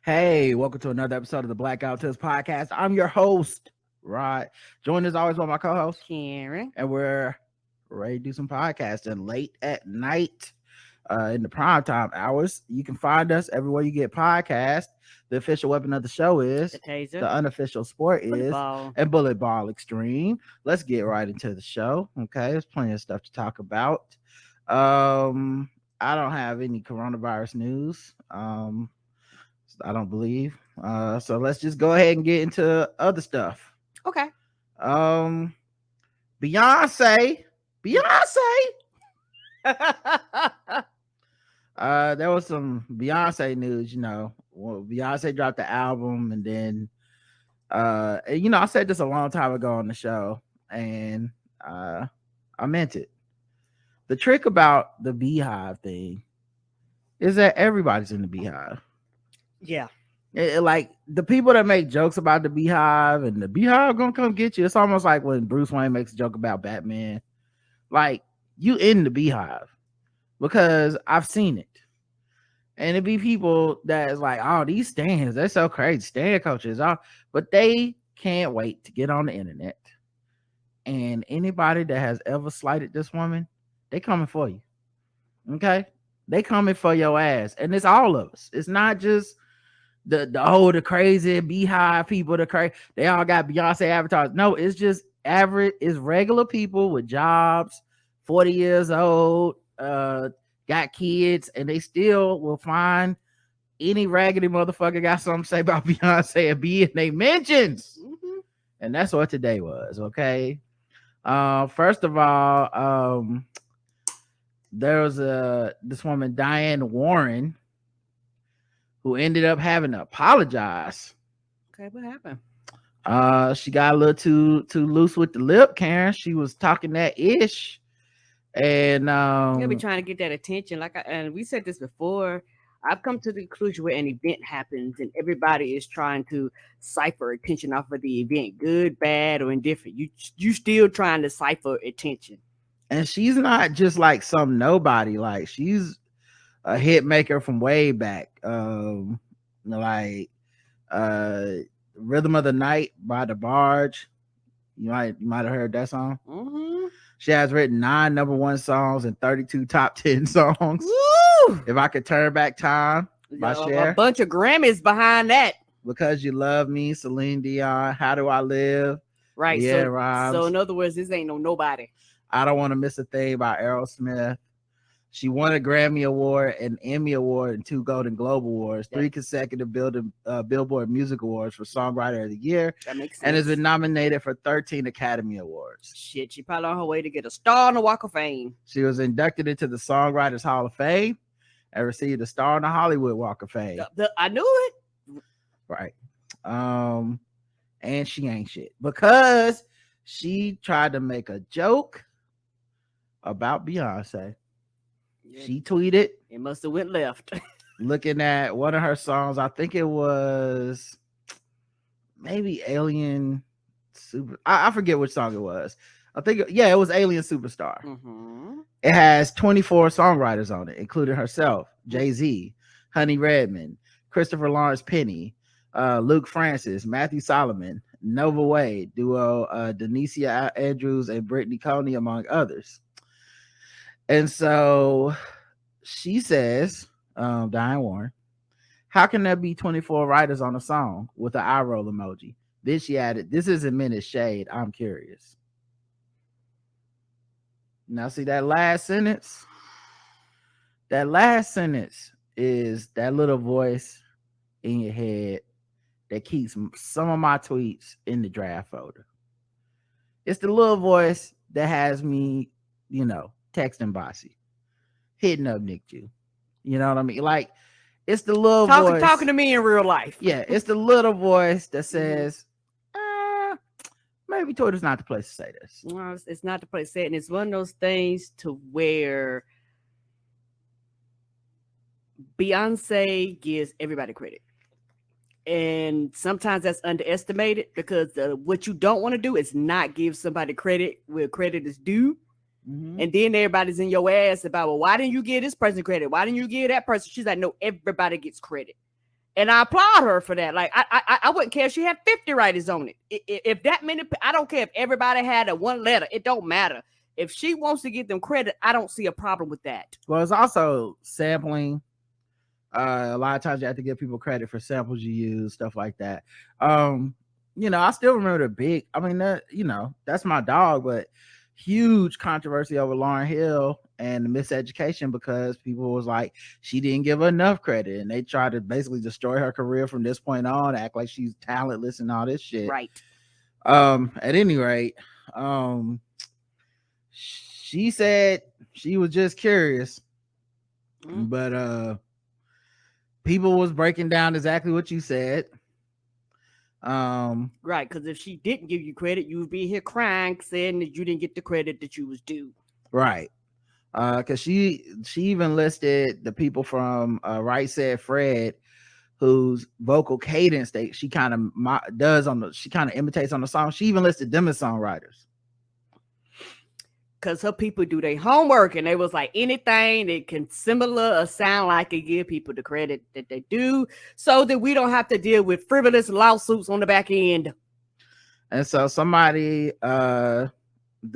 Hey, welcome to another episode of the Blackout Test Podcast. I'm your host, Rod. Joined as always by my co-host, Karen. and we're ready to do some podcasting late at night in the primetime hours. You can find us everywhere you get podcasts. The official weapon of the show is The taser. the unofficial sport is Football. and bullet ball extreme. Let's get right into the show. Okay, there's plenty of stuff to talk about. I don't have any coronavirus news. I don't believe. So let's just go ahead and get into other stuff. Okay. Um, Beyonce. There was some Beyonce news. Well, Beyonce dropped the album, and then, I said this a long time ago on the show, and I meant it. The trick about the Beehive thing is that everybody's in the Beehive. Yeah. Like the people that make jokes about the Beehive and the Beehive gonna come get you. It's almost like when Bruce Wayne makes a joke about Batman. Like you in the Beehive because I've seen it, and it be people that is like, oh, these stands, they're so crazy, stand coaches, but they can't wait to get on the internet. And anybody that has ever slighted this woman, they coming for you. Okay, they coming for your ass, and it's all of us. It's not just the crazy Beehive people, they all got Beyonce avatars. No, it's just average, it's regular people with jobs, 40 years old, got kids, and they still will find any raggedy motherfucker got something to say about Beyonce and be in they mentions. Mm-hmm. And that's what today was. Okay. First of all, there was this woman, Diane Warren, who ended up having to apologize. Okay, what happened? She got a little too loose with the lip, Karen. She was talking that ish, and They'll be trying to get that attention. And we said this before. I've come to the conclusion where an event happens and everybody is trying to cipher attention off of the event, good, bad, or indifferent. You still trying to cipher attention. And she's not just like some nobody. Like she's a hit maker from way back. Like Rhythm of the Night by The Barge. You might have heard that song. Mm-hmm. She has written 9 number 1 songs and 32 top 10 songs. Woo! If I Could Turn Back Time by Cher. A bunch of Grammys behind that. Because You Love Me, Celine Dion, How Do I Live? Right. Yeah, Rhymes. So in other words, this ain't nobody. I Don't Want to Miss a Thing by Aerosmith. She won a Grammy Award, an Emmy Award, and 2 Golden Globe Awards, 3 consecutive Billboard Music Awards for Songwriter of the Year. That makes sense. And has been nominated for 13 Academy Awards. Shit, she probably on her way to get a star on the Walk of Fame. She was inducted into the Songwriters Hall of Fame and received a star on the Hollywood Walk of Fame. I knew it. Right. And she ain't shit because she tried to make a joke about Beyonce. Yeah. She tweeted. It must have went left. Looking at one of her songs, I think it was maybe Alien Super. I forget which song it was. I think, it was Alien Superstar. Mm-hmm. It has 24 songwriters on it, including herself, Jay-Z, Honey Redmond, Christopher Lawrence Penny, Luke Francis, Matthew Solomon, Nova Wade, duo Denicia Andrews and Brittany Coney, among others. And so she says, Diane Warren, how can there be 24 writers on a song with an eye roll emoji? Then she added, this isn't meant as shade. I'm curious. Now, see that last sentence? That last sentence is that little voice in your head that keeps some of my tweets in the draft folder. It's the little voice that has me, texting Bossy, hitting up Nick Jew. You know what I mean? Like, it's the little voice talking to me in real life. Yeah, it's the little voice that says, maybe Twitter's not the place to say this. Well, it's not the place to say it. And it's one of those things to where Beyonce gives everybody credit. And sometimes that's underestimated because what you don't want to do is not give somebody credit where credit is due. Mm-hmm. And then everybody's in your ass about, well, why didn't you give this person credit? Why didn't you give that person? She's like, no, everybody gets credit. And I applaud her for that. Like I wouldn't care if she had 50 writers on it. If that many, I don't care if everybody had a one letter. It don't matter. If she wants to give them credit, I don't see a problem with that. Well, it's also sampling. A lot of times you have to give people credit for samples you use, stuff like that. I still remember the big. I mean, that's my dog, but huge controversy over Lauryn Hill and the miseducation because people was like she didn't give her enough credit, and they tried to basically destroy her career from this point on, act like she's talentless and all this shit. Right. At any rate, she said she was just curious, but people was breaking down exactly what you said. Right, because if she didn't give you credit, you would be here crying, saying that you didn't get the credit that you was due. Right. Because she even listed the people from Right Said Fred, whose vocal cadence she kind of she kind of imitates on the song. She even listed them as songwriters. Because her people do their homework, and they was like anything that can similar or sound like it, give people the credit that they do, so that we don't have to deal with frivolous lawsuits on the back end. And so somebody, The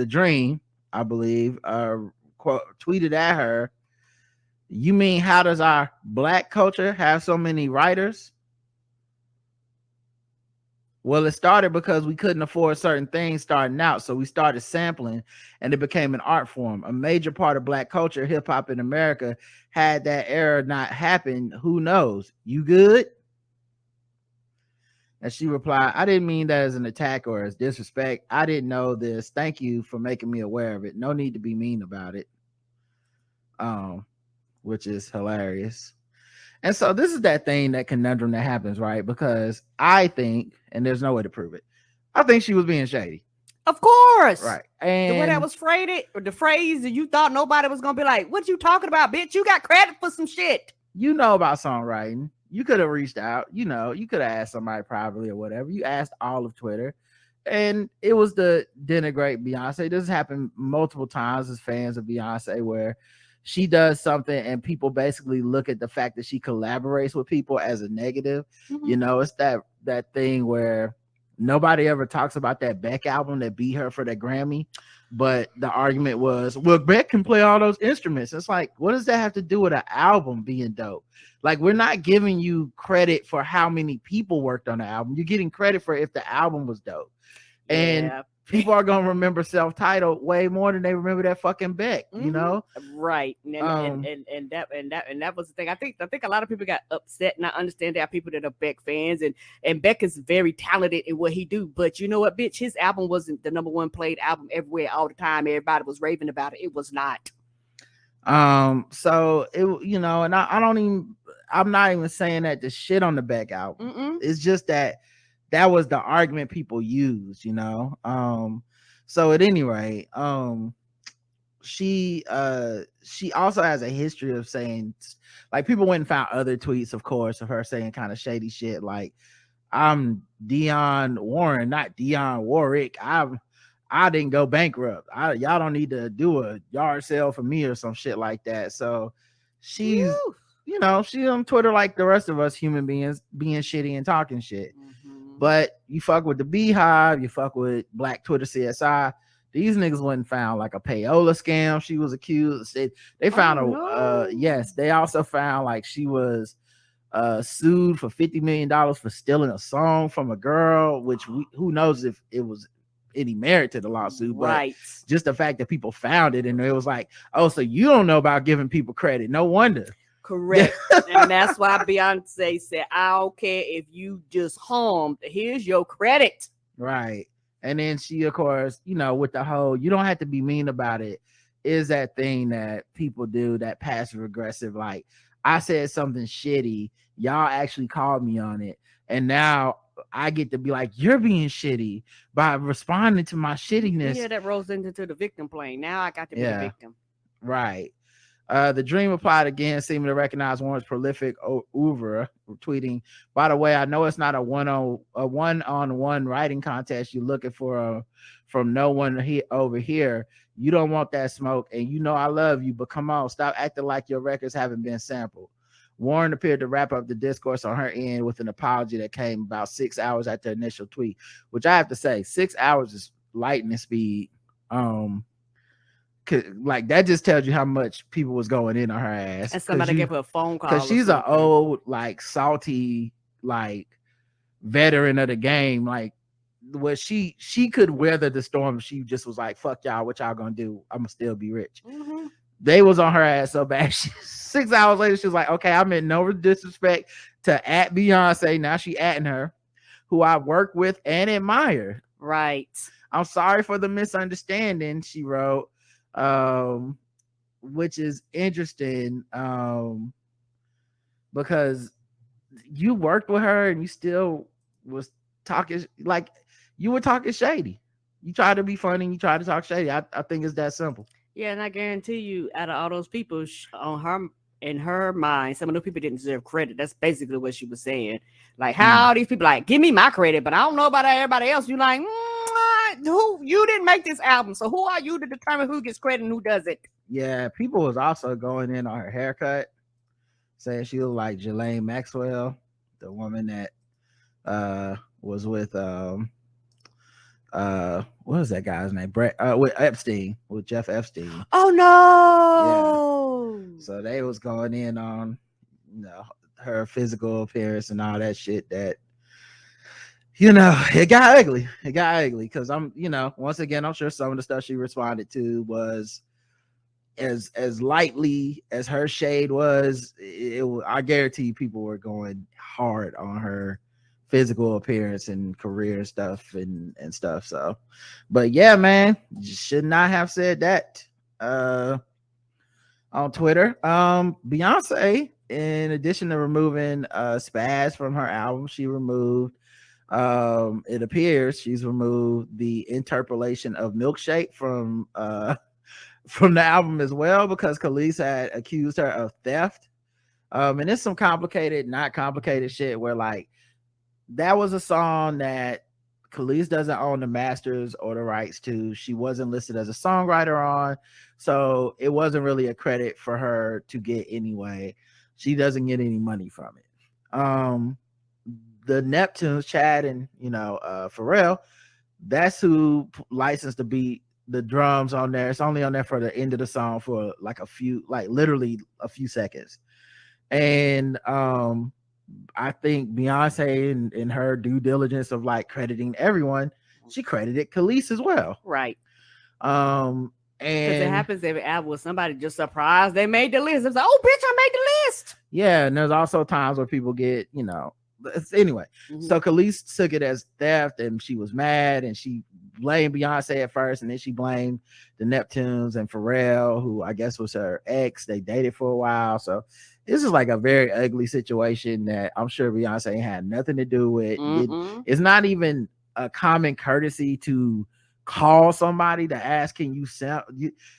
Dream, I believe, tweeted at her, "You mean how does our black culture have so many writers?" Well, it started because we couldn't afford certain things starting out, so we started sampling, and it became an art form. A major part of black culture, hip hop in America. Had that era not happened, who knows? You good? And she replied, "I didn't mean that as an attack or as disrespect. I didn't know this. Thank you for making me aware of it. No need to be mean about it." Which is hilarious. And so this is that thing, that conundrum that happens, right? Because I think, and there's no way to prove it, I think she was being shady. Of course. Right. And the way that was phrased, or the phrase that you thought nobody was going to be like, what you talking about, bitch? You got credit for some shit. You know about songwriting. You could have reached out. You could have asked somebody privately or whatever. You asked all of Twitter. And it was to denigrate Beyonce. This has happened multiple times as fans of Beyonce, where she does something and people basically look at the fact that she collaborates with people as a negative. Mm-hmm. It's that thing where nobody ever talks about that Beck album that beat her for that Grammy, but the argument was, well, Beck can play all those instruments. It's like, what does that have to do with an album being dope? Like, we're not giving you credit for how many people worked on the album. You're getting credit for if the album was dope. Yeah. And people are gonna remember Self-Titled way more than they remember that fucking Beck, right? And that was the thing. I think a lot of people got upset, and I understand there are people that are Beck fans, and Beck is very talented in what he do. But you know what, bitch, his album wasn't the number one played album everywhere all the time. Everybody was raving about it. It was not. So it, and I'm not even saying that to shit on the Beck album. Mm-mm. It's just that was the argument people used, so at any rate, she also has a history of saying, like, people went and found other tweets, of course, of her saying kind of shady shit, like, I'm Dionne Warren, not Dionne Warwick. I didn't go bankrupt. Y'all don't need to do a yard sale for me or some shit like that. So she's, she's on Twitter like the rest of us human beings, being shitty and talking shit. But you fuck with the Beehive, you fuck with Black Twitter CSI. These niggas wasn't found like a payola scam. She was accused. They found yes. They also found like she was sued for $50 million for stealing a song from a girl, which who knows if it was any merit to the lawsuit, but just the fact that people found it and it was like, oh, so you don't know about giving people credit. No wonder. Correct. And that's why Beyonce said, I don't care if you just harmed. Here's your credit. Right. And then she, of course, with the whole, you don't have to be mean about it, is that thing that people do, that passive aggressive, like, I said something shitty, y'all actually called me on it, and now I get to be like, you're being shitty by responding to my shittiness. Yeah, that rolls into the victim plane. Now I got to be a victim. Right. The Dream applied again, seeming to recognize Warren's prolific oeuvre, tweeting, by the way, I know it's not a one-on-one writing contest you're looking for from no one over here. You don't want that smoke, and I love you, but come on, stop acting like your records haven't been sampled. Warren appeared to wrap up the discourse on her end with an apology that came about 6 hours after the initial tweet, which I have to say, 6 hours is lightning speed. Like that just tells you how much people was going in on her ass. And somebody gave her a phone call. Because she's an old, like salty, like veteran of the game. Like what she could weather the storm. She just was like, "Fuck y'all, what y'all gonna do? I'm gonna still be rich." Mm-hmm. They was on her ass so bad. 6 hours later, she was like, "Okay, I meant no disrespect to at Beyonce. Now she atting her, who I work with and admire. Right. I'm sorry for the misunderstanding," she wrote. Which is interesting, because you worked with her and you still was talking, like you were talking shady. You try to be funny, you try to talk shady. I think it's that simple. Yeah, and I guarantee you, out of all those people on her, in her mind, some of those people didn't deserve credit. That's basically what she was saying. Like, how all these people like, give me my credit, but I don't know about everybody else. You like, who? You didn't make this album, so who are you to determine who gets credit and who doesn't? Yeah, people was also going in on her haircut, saying she looked like Ghislaine Maxwell, the woman that was with what was that guy's name? Brett with Epstein, with Jeff Epstein. Oh no. Yeah. So they was going in on, you know, her physical appearance and all that shit that, you know, it got ugly. It got ugly because I'm, you know, once again, I'm sure some of the stuff she responded to was as lightly as her shade was. I guarantee people were going hard on her physical appearance and career stuff and stuff. So, but yeah, man, should not have said that on Twitter. Beyonce, in addition to removing Spaz from her album, she removed, it appears she's removed the interpolation of Milkshake from the album as well, because Khalees had accused her of theft. And it's some complicated, not complicated shit where like that was a song that Khalees doesn't own the masters or the rights to. She wasn't listed as a songwriter on, so it wasn't really a credit for her to get anyway. She doesn't get any money from it. The Neptunes, Chad and Pharrell, that's who licensed the beat, the drums on there. It's only on there for the end of the song for like literally a few seconds. And I think Beyonce in her due diligence of like crediting everyone, she credited Khalees as well. Right. And because it happens every album with somebody just surprised they made the list. It's like, oh, bitch, I made the list. Yeah, and there's also times where people get, anyway. Mm-hmm. So Khalees took it as theft, and she was mad, and she blamed Beyonce at first, and then she blamed the Neptunes and Pharrell, who I guess was her ex. They dated for a while, so this is like a very ugly situation that I'm sure Beyonce had nothing to do with. It's not even a common courtesy to call somebody to ask, can you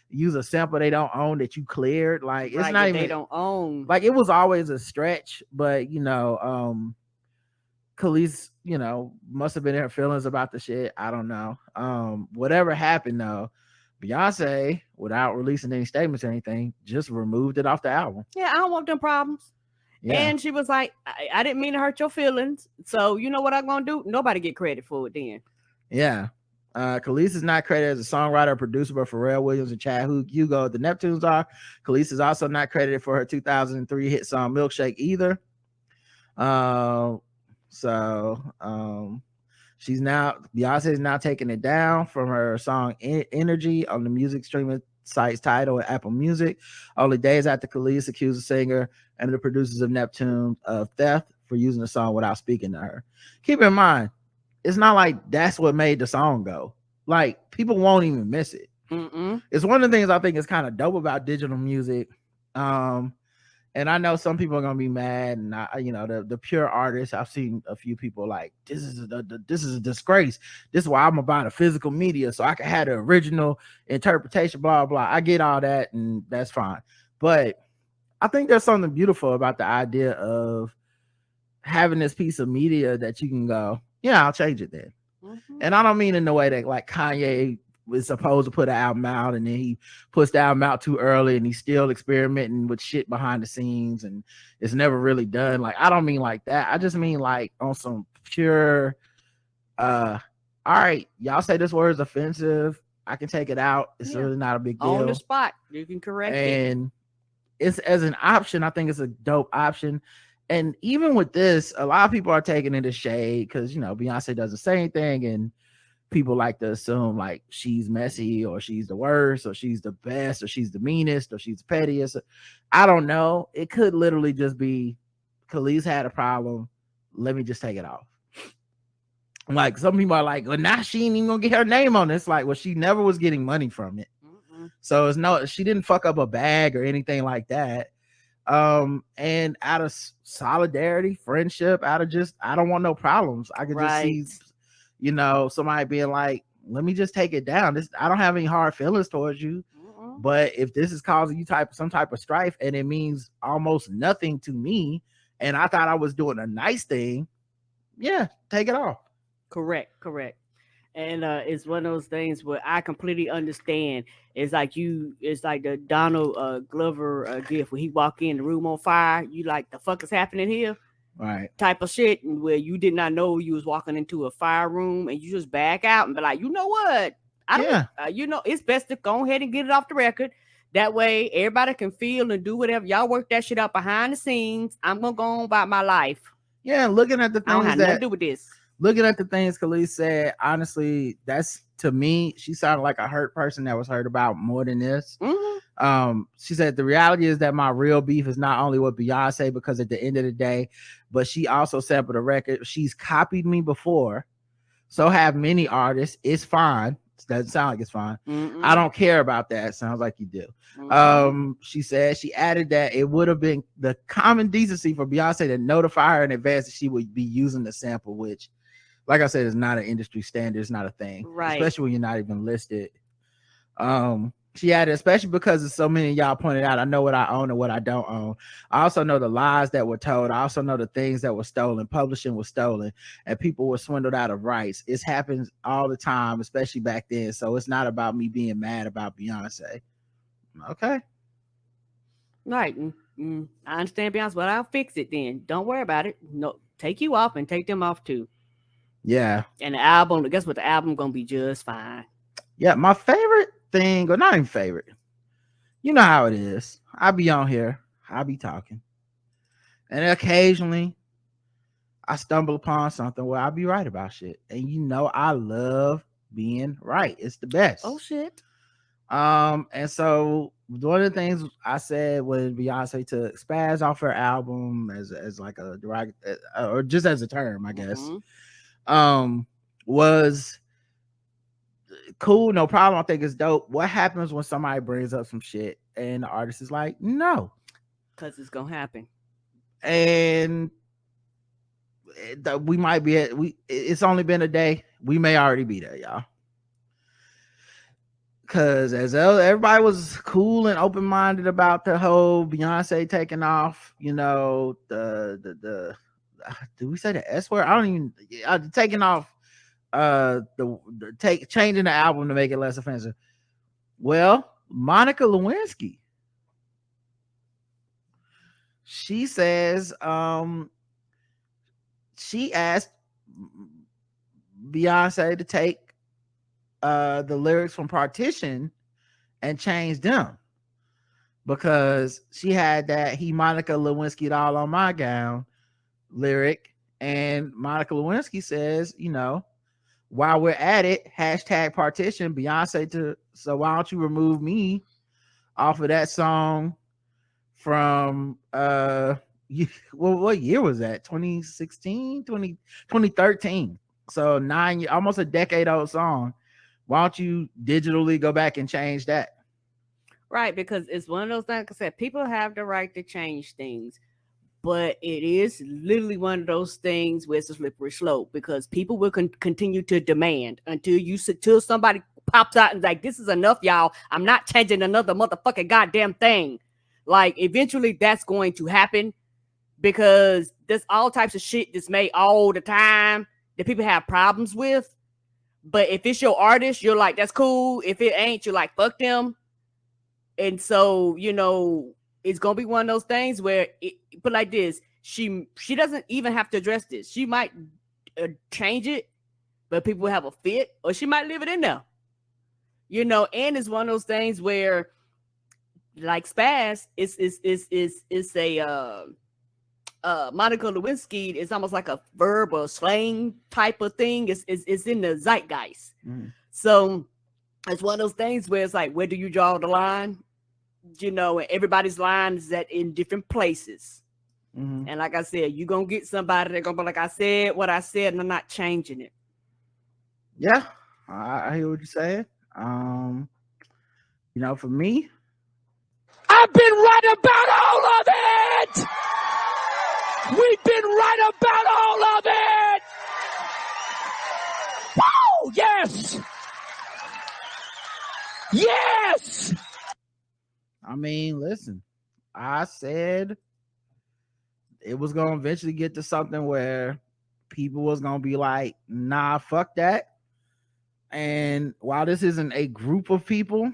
use a sample they don't own that you cleared? Like, it's not even, they don't own. Like, it was always a stretch, but Khalees, must have been in her feelings about the shit. I don't know. Whatever happened though, Beyonce, without releasing any statements or anything, just removed it off the album. Yeah, I don't want them problems. Yeah. And she was like, I didn't mean to hurt your feelings. So you know what I'm gonna do? Nobody get credit for it then. Yeah. Khalees is not credited as a songwriter or producer, but Pharrell Williams and Chad Hugo, the Neptunes are. Khalees is also not credited for her 2003 hit song Milkshake either. Beyonce is now taking it down from her song Energy on the music streaming site's Tidal and Apple Music, only days after Khalees accused the singer and the producers of Neptune of theft for using the song without speaking to her. Keep in mind, it's not like that's what made the song go. Like, people won't even miss it. It's one of the things I think is kind of dope about digital music. And I know some people are gonna be mad, and the pure artists. I've seen a few people like, this is a disgrace. This is why I'm about the physical media, so I can have the original interpretation. Blah blah. I get all that, and that's fine. But I think there's something beautiful about the idea of having this piece of media that you can go, yeah, I'll change it then. And I don't mean in the way that like Kanye was supposed to put an album out, and then he puts the album out too early, and he's still experimenting with shit behind the scenes, and it's never really done. Like, I don't mean like that. I just mean like on some pure all right, y'all say this word is offensive, I can take it out, it's really not a big deal. On the spot, you can correct it. And it's, as an option, I think it's a dope option. And even with this, a lot of people are taking it as shade because, you know, Beyonce doesn't say anything, and people like to assume like she's messy, or she's the worst, or she's the best, or she's the meanest, or she's the pettiest. I don't know. It could literally just be Khalees had a problem. Let me just take it off. Like, some people are like, well, now she ain't even gonna get her name on this. Like, well, she never was getting money from it. So it's no, she didn't fuck up a bag or anything like that. And out of solidarity, friendship, out of just, I don't want no problems. I could just see, you know, somebody being like, let me just take it down. This, I don't have any hard feelings towards you. But if this is causing you some type of strife, and it means almost nothing to me, and I thought I was doing a nice thing, yeah, take it off. Correct. And it's one of those things where I completely understand. It's like the Donald Glover gift where he walk in the room on fire. You like, the fuck is happening here? Right. Type of shit, where you did not know you was walking into a fire room, and you just back out and be like, you know what? You know, it's best to go ahead and get it off the record. That way everybody can feel and do whatever. Y'all work that shit out behind the scenes. I'm going to go on about my life. Yeah, looking at the things I don't have nothing to do with this. Looking at the things Khalees said, honestly, that's, to me, she sounded like a hurt person that was hurt about more than this. She said, the reality is that my real beef is not only with Beyonce, because at the end of the day, but she also sampled a record. She's copied me before. So have many artists. It's fine. It doesn't sound like it's fine. I don't care about that. Sounds like you do. She said, she added that it would have been the common decency for Beyonce to notify her in advance that she would be using the sample, which, like I said, is not an industry standard. It's not a thing, right? Especially when you're not even listed. She added, especially because so many of y'all pointed out, I know what I own and what I don't own. I also know the lies that were told. I also know the things that were stolen. Publishing was stolen, and people were swindled out of rights. It happens all the time, especially back then. So it's not about me being mad about Beyonce. Okay. Right. I understand Beyonce, but I'll fix it then. Don't worry about it. No, take you off and take them off too. Yeah. And the album, guess what? The album gonna be just fine. Yeah, my favorite thing, or not even favorite, you know how it is. I be on here, I be talking, and occasionally I stumble upon something where I be right about shit. And you know, I love being right. It's the best. Oh shit. And so one of the things I said when Beyonce took spaz off her album as like a derog, or just as a term, I guess, was cool, no problem. I think it's dope. What happens when somebody brings up some shit and the artist is like, no, because it's gonna happen, and we might be it's only been a day, we may already be there, y'all. Because as everybody was cool and open-minded about the whole Beyonce taking off, you know, the do we say the S word? I don't even taking off changing the album to make it less offensive. Well, Monica Lewinsky, she says she asked Beyonce to take the lyrics from Partition and change them, because she had that "he Monica Lewinsky'd all on my gown" lyric, and Monica Lewinsky says, you know, while we're at it, hashtag Partition, Beyonce so why don't you remove me off of that song from what year was that? 2016, 2013. So 9 years, almost a decade old song. Why don't you digitally go back and change that? Right, because it's one of those things. Like I said, people have the right to change things, but it is literally one of those things where it's a slippery slope, because people will continue to demand until somebody pops out and like, this is enough, y'all. I'm not changing another motherfucking goddamn thing. Like, eventually that's going to happen, because there's all types of shit that's made all the time that people have problems with. But if it's your artist, you're like, that's cool. If it ain't, you're like, fuck them. And so, it's gonna be one of those things where but like this, she doesn't even have to address this. She might change it, but people have a fit, or she might leave it in there. And it's one of those things where, like Spaz, it's a Monica Lewinsky is almost like a verb or slang type of thing. It's in the zeitgeist. So it's one of those things where it's like, where do you draw the line? And everybody's line is at in different places. And like I said, you're gonna get somebody that's gonna be like, I said what I said, and I'm not changing it. Yeah, I hear what you're saying. For me, I've been right about all of it. We've been right about all of it. Woo! Yes. Yes. I mean, listen, I said it was going to eventually get to something where people was going to be like, nah, fuck that. And while this isn't a group of people,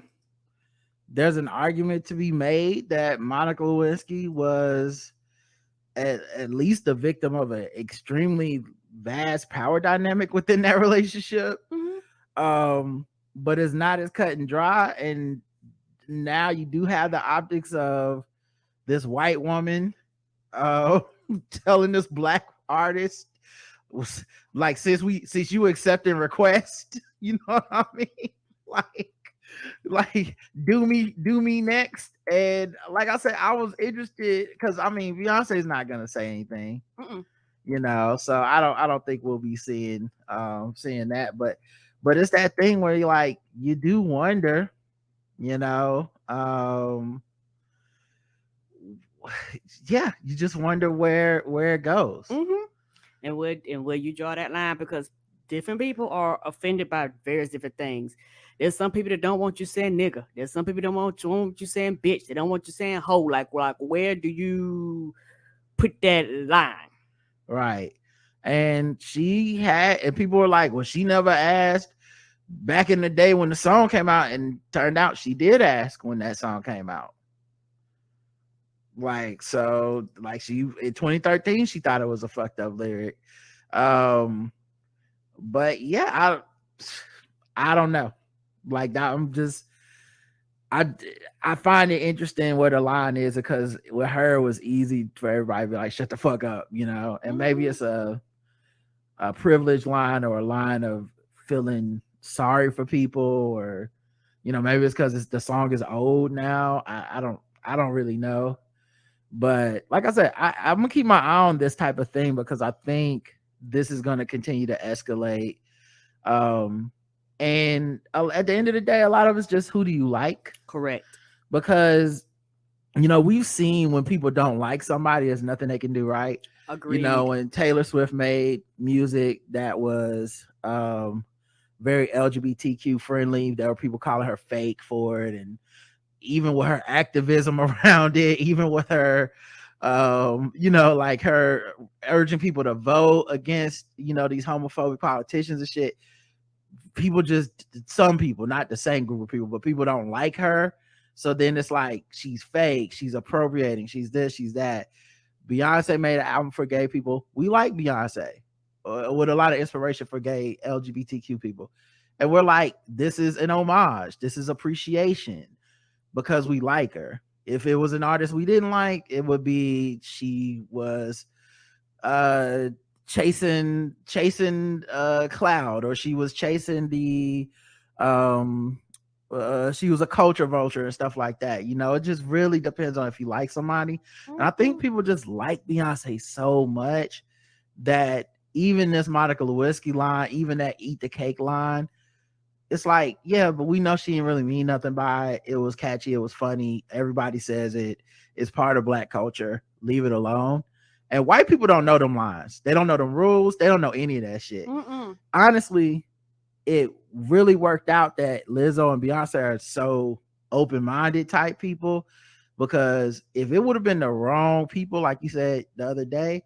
there's an argument to be made that Monica Lewinsky was at least a victim of an extremely vast power dynamic within that relationship. But it's not as cut and dry. And now you do have the optics of this white woman telling this black artist, like, since you accepting request, you know what I mean? Like do me next. And like I said, I was interested because I mean Beyonce's not gonna say anything. So I don't think we'll be seeing that, but it's that thing where you do wonder, yeah, you just wonder where it goes. And where you draw that line, because different people are offended by various different things. There's some people that don't want you saying nigga. There's some people that don't want you saying bitch. They don't want you saying hoe. Like where do you put that line? Right. And people were like, well, she never asked back in the day when the song came out, and turned out she did ask when that song came out. She in 2013 she thought it was a fucked up lyric. But yeah, I don't know. I find it interesting where the line is, because with her it was easy for everybody to be like, shut the fuck up, and maybe it's a privileged line, or a line of feeling sorry for people, or maybe it's because the song is old now. I don't really know. But like I said, I'm gonna keep my eye on this type of thing, because I think this is gonna continue to escalate. And at the end of the day, a lot of it's just, who do you like? Correct. Because we've seen when people don't like somebody, there's nothing they can do, right? Agreed. When Taylor Swift made music that was very LGBTQ friendly, there were people calling her fake for it, and even with her activism around it, even with her like her urging people to vote against these homophobic politicians and shit, some people, not the same group of people, but people don't like her. So then it's like, she's fake, she's appropriating, she's this, she's that. Beyonce made an album for gay people. We like Beyonce with a lot of inspiration for gay LGBTQ people, and we're like, this is an homage, this is appreciation, because we like her. If it was an artist we didn't like, it would be she was chasing cloud, or she was chasing the she was a culture vulture and stuff like that. It just really depends on if you like somebody. And I think people just like Beyonce so much that even this Monica Lewinsky line, even that eat the cake line, it's like, yeah, but we know she didn't really mean nothing by it. It was catchy, it was funny, everybody says it, it's part of black culture, leave it alone. And white people don't know them lines, they don't know them rules, they don't know any of that shit. Honestly, it really worked out that Lizzo and Beyonce are so open-minded type people, because if it would have been the wrong people, like you said the other day,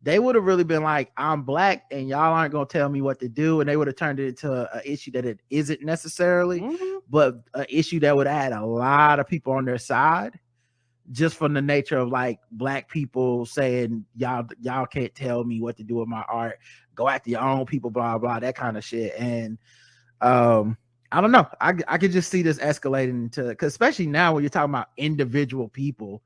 they would have really been like, I'm black and y'all aren't gonna tell me what to do, and they would have turned it into an issue that it isn't necessarily, but an issue that would add a lot of people on their side, just from the nature of like black people saying y'all can't tell me what to do with my art, go after your own people, blah blah, that kind of shit. And I don't know, I could just see this escalating into, because especially now when you're talking about individual people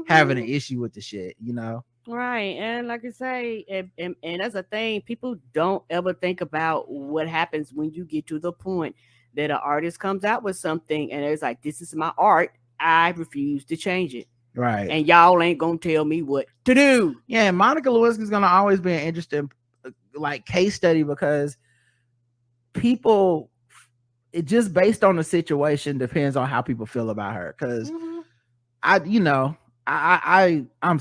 having an issue with the shit, you know. Right. And like I say, and that's a thing, people don't ever think about what happens when you get to the point that an artist comes out with something and it's like, this is my art, I refuse to change it. Right. And y'all ain't gonna tell me what to do. Yeah, and Monica Lewinsky's gonna always be an interesting like case study, because people, it just based on the situation depends on how people feel about her. Because I'm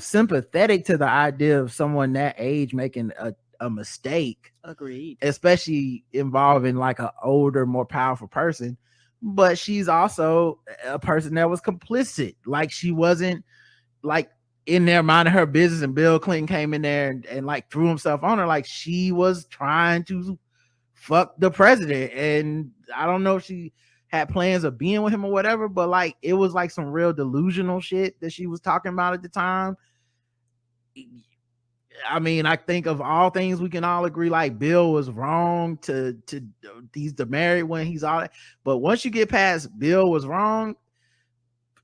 sympathetic to the idea of someone that age making a mistake. Agreed. Especially involving like an older, more powerful person. But she's also a person that was complicit. Like, she wasn't like in there minding her business, and Bill Clinton came in there and like threw himself on her. Like, she was trying to fuck the president, and I don't know if she had plans of being with him or whatever, but like it was like some real delusional shit that she was talking about at the time. I mean, I think of all things we can all agree, like Bill was wrong to he's the married when he's all that. But once you get past Bill was wrong,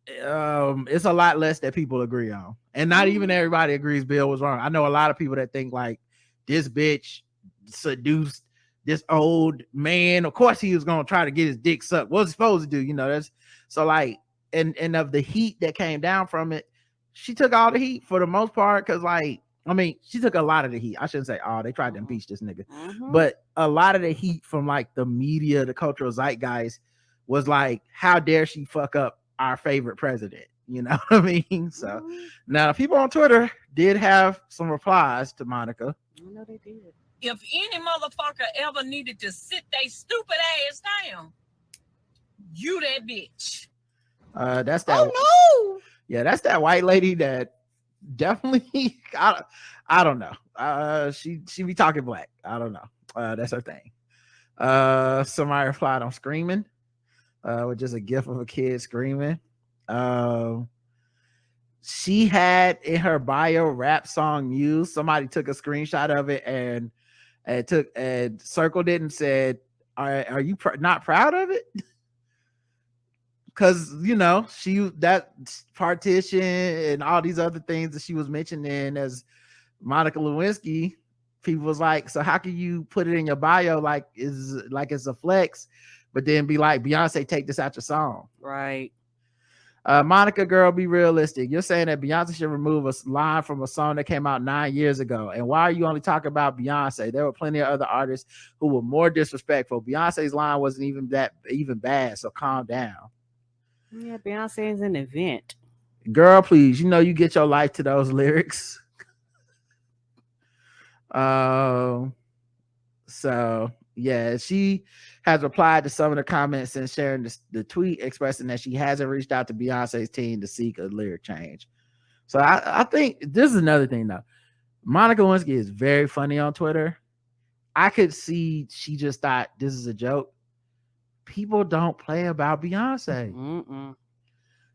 it's a lot less that people agree on. And not even everybody agrees Bill was wrong. I know a lot of people that think like this bitch seduced this old man. Of course he was gonna try to get his dick sucked. What's he supposed to do? You know, that's so like, and of the heat that came down from it, she took all the heat for the most part. Cause like, I mean, she took a lot of the heat. I shouldn't say all. They tried to impeach this nigga, but a lot of the heat from like the media, the cultural zeitgeist was like, how dare she fuck up our favorite president? You know what I mean? So now people on Twitter did have some replies to Monica. I know they did. If any motherfucker ever needed to sit they stupid ass down, you that bitch. That's that. Oh no. Yeah, that's that white lady that definitely. I don't know. She be talking black. I don't know. That's her thing. Somebody replied on screaming, with just a gif of a kid screaming. She had in her bio rap song Muse. Somebody took a screenshot of it and circled it and said, "Are you not proud of it?" Because you know that partition and all these other things that she was mentioning as Monica Lewinsky. People was like, "So how can you put it in your bio like it's a flex, but then be like, Beyonce, take this out your song?" Right. Monica, girl, be realistic. You're saying that Beyonce should remove a line from a song that came out 9 years ago. And why are you only talking about Beyonce? There were plenty of other artists who were more disrespectful. Beyonce's line wasn't even bad, so calm down. Yeah, Beyonce is an event. Girl, please, you know you get your life to those lyrics. So yeah, she has replied to some of the comments and sharing the tweet expressing that she hasn't reached out to Beyonce's team to seek a lyric change. So I think this is another thing though. Monica Lewinsky is very funny on Twitter. I could see she just thought this is a joke. People don't play about Beyonce.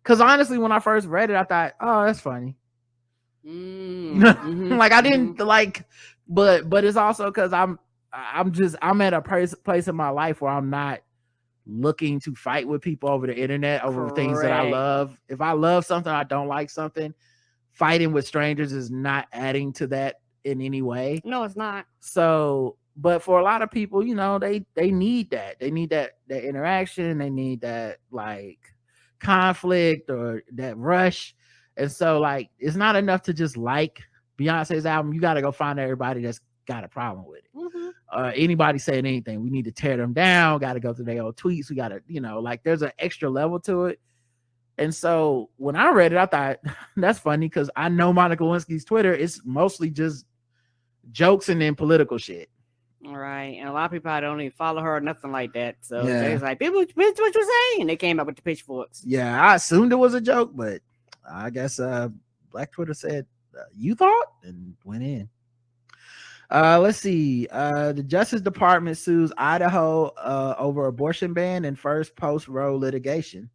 Because honestly, when I first read it, I thought, oh, that's funny. Like I didn't like, but it's also because I'm at a place in my life where I'm not looking to fight with people over the internet over things that I love. If I love something, I don't like something, fighting with strangers is not adding to that in any way. No, it's not. So, but for a lot of people, you know, they need that. They need that interaction. They need that like conflict or that rush. And so like, it's not enough to just like Beyonce's album. You got to go find everybody that's got a problem with it. Anybody saying anything, we need to tear them down. Got to go through their old tweets. We got to, you know, like there's an extra level to it. And so when I read it, I thought that's funny because I know Monica Lewinsky's Twitter is mostly just jokes and then political shit. All right. And a lot of people, I don't even follow her or nothing like that. So Yeah. they're like, bitch, what you saying? They came up with the pitchforks. Yeah, I assumed it was a joke, but I guess Black Twitter said, you thought, and went in. Let's see. The Justice Department sues Idaho over abortion ban and first post-Roe litigation.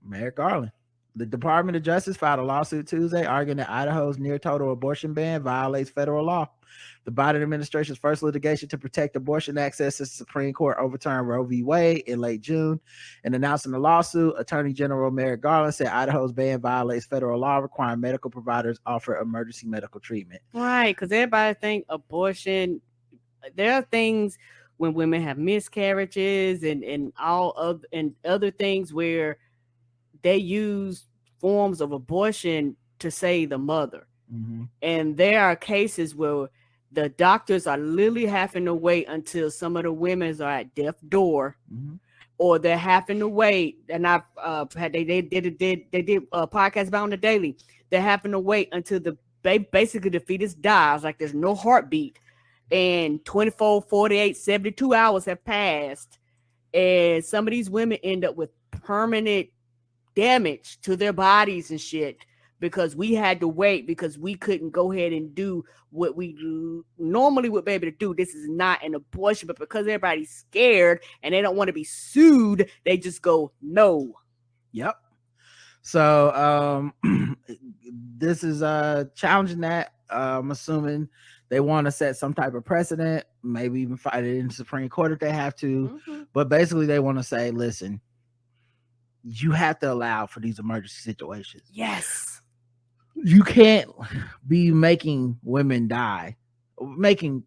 Merrick Garland. The Department of Justice filed a lawsuit Tuesday arguing that Idaho's near total abortion ban violates federal law. The Biden administration's first litigation to protect abortion access since the Supreme Court overturned Roe v. Wade in late June. In announcing the lawsuit, Attorney General Merrick Garland said Idaho's ban violates federal law requiring medical providers offer emergency medical treatment. Right, because everybody think abortion. There are things when women have miscarriages and all of and other things where they use forms of abortion to save the mother. Mm-hmm. And there are cases where the doctors are literally having to wait until some of the women are at death's door, Mm-hmm. or they're having to wait. And I've had they did a podcast about on the daily. They're having to wait until basically the fetus dies, like there's no heartbeat, and 24, 48, 72 hours have passed, and some of these women end up with permanent damage to their bodies and shit because we had to wait because we couldn't go ahead and do what we normally would be able to do. This is not an abortion, but because everybody's scared and they don't want to be sued, they just go no. Yep. So this is challenging that. I'm assuming they want to set some type of precedent, maybe even fight it in the Supreme Court if they have to. Mm-hmm. But basically they want to say, listen, you have to allow for these emergency situations. Yes. You can't be making women die, making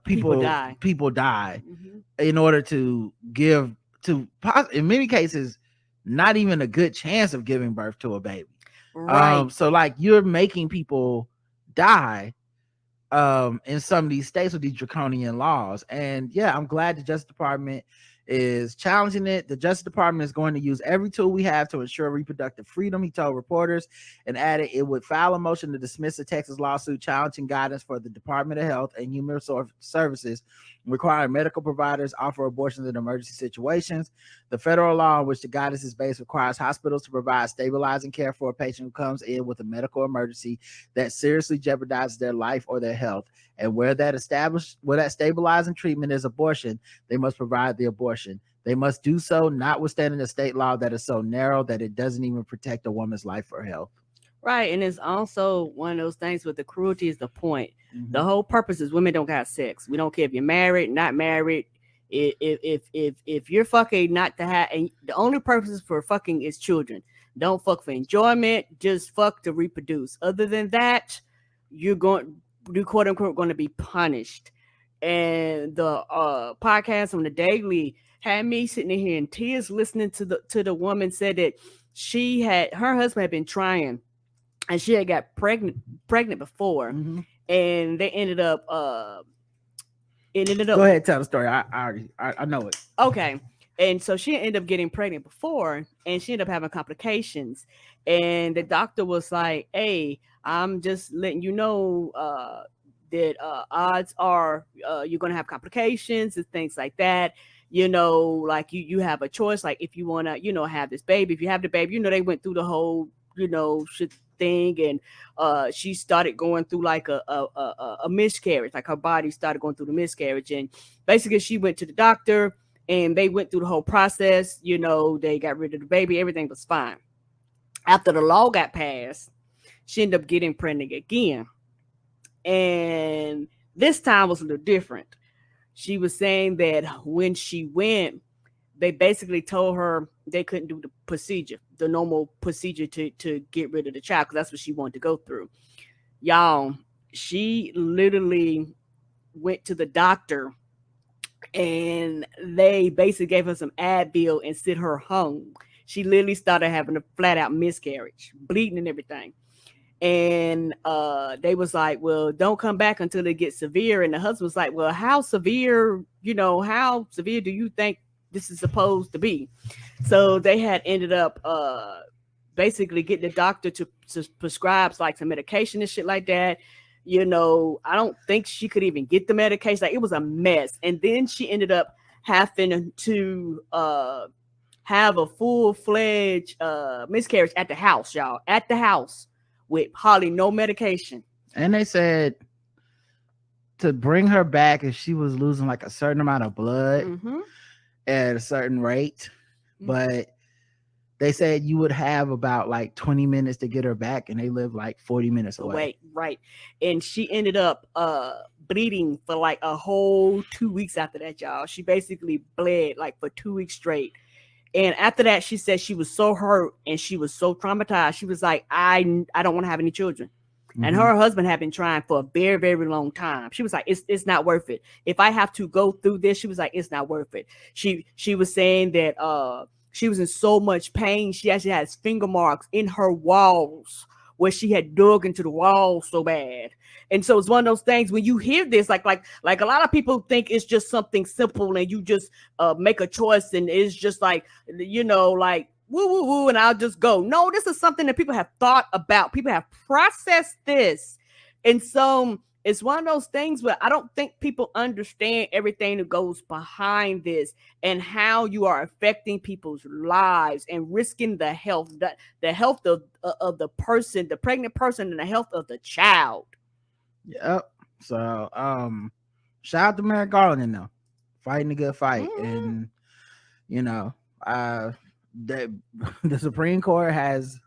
people die Mm-hmm. in order to give to, in many cases, not even a good chance of giving birth to a baby. Right. So like you're making people die in some of these states with these draconian laws. And yeah, I'm glad the Justice Department is challenging it. The Justice Department is going to use every tool we have to ensure reproductive freedom, he told reporters, and added it would file a motion to dismiss the Texas lawsuit challenging guidance for the Department of Health and Human Services requiring medical providers offer abortions in emergency situations. The federal law on which the guidance is based requires hospitals to provide stabilizing care for a patient who comes in with a medical emergency that seriously jeopardizes their life or their health. And where that stabilizing treatment is abortion, they must provide the abortion. They must do so notwithstanding a state law that is so narrow that it doesn't even protect a woman's life or health. Right. And it's also one of those things with the cruelty is the point. Mm-hmm. The whole purpose is women don't have sex. We don't care if you're married, not married. If you're fucking not to have, and the only purpose for fucking is children. Don't fuck for enjoyment, just fuck to reproduce. Other than that, you're quote unquote going to be punished. And the podcast on the daily had me sitting in here in tears listening to the woman said that her husband had been trying, and she had got pregnant before, Mm-hmm. and they ended up Go ahead, tell the story. I know it. Okay. And so she ended up getting pregnant before, and she ended up having complications. And the doctor was like, hey, I'm just letting you know that odds are you're going to have complications and things like that. You know, like you have a choice. Like if you want to, have this baby, if you have the baby, they went through the whole, shit thing. And she started going through like a miscarriage. Like her body started going through the miscarriage. And basically she went to the doctor. And they went through the whole process. They got rid of the baby. Everything was fine. After the law got passed, she ended up getting pregnant again. And this time was a little different. She was saying that when she went, they basically told her they couldn't do the procedure, the normal procedure to get rid of the child, because that's what she wanted to go through. Y'all, she literally went to the doctor, and they basically gave her some Advil and sent her home. She literally started having a flat out miscarriage, bleeding and everything. And they was like, well, don't come back until it gets severe. And the husband was like, well, how severe do you think this is supposed to be? So they had ended up basically getting the doctor to prescribe like some medication and shit like that. I don't think she could even get the medication. Like, it was a mess. And then she ended up having to have a full-fledged miscarriage at the house, y'all. At the house with hardly no medication. And they said to bring her back if she was losing like a certain amount of blood Mm-hmm. at a certain rate, but they said you would have about like 20 minutes to get her back, and they live like 40 minutes away. Wait, right. And she ended up bleeding for like a whole 2 weeks after that, y'all. She basically bled like for 2 weeks straight. And after that, she said she was so hurt and she was so traumatized. She was like, I don't want to have any children. And her husband had been trying for a very, very long time. She was like, it's not worth it. If I have to go through this, she was like, it's not worth it. She was saying that she was in so much pain. She actually has finger marks in her walls where she had dug into the wall so bad. And so it's one of those things when you hear this, like a lot of people think it's just something simple and you just make a choice and it's just like, like woo woo woo and I'll just go. No, this is something that people have thought about. People have processed this. And so it's one of those things where I don't think people understand everything that goes behind this and how you are affecting people's lives and risking the health of the person, the pregnant person, and the health of the child. Yep. So shout out to Merrick Garland though, fighting a good fight. And the Supreme Court has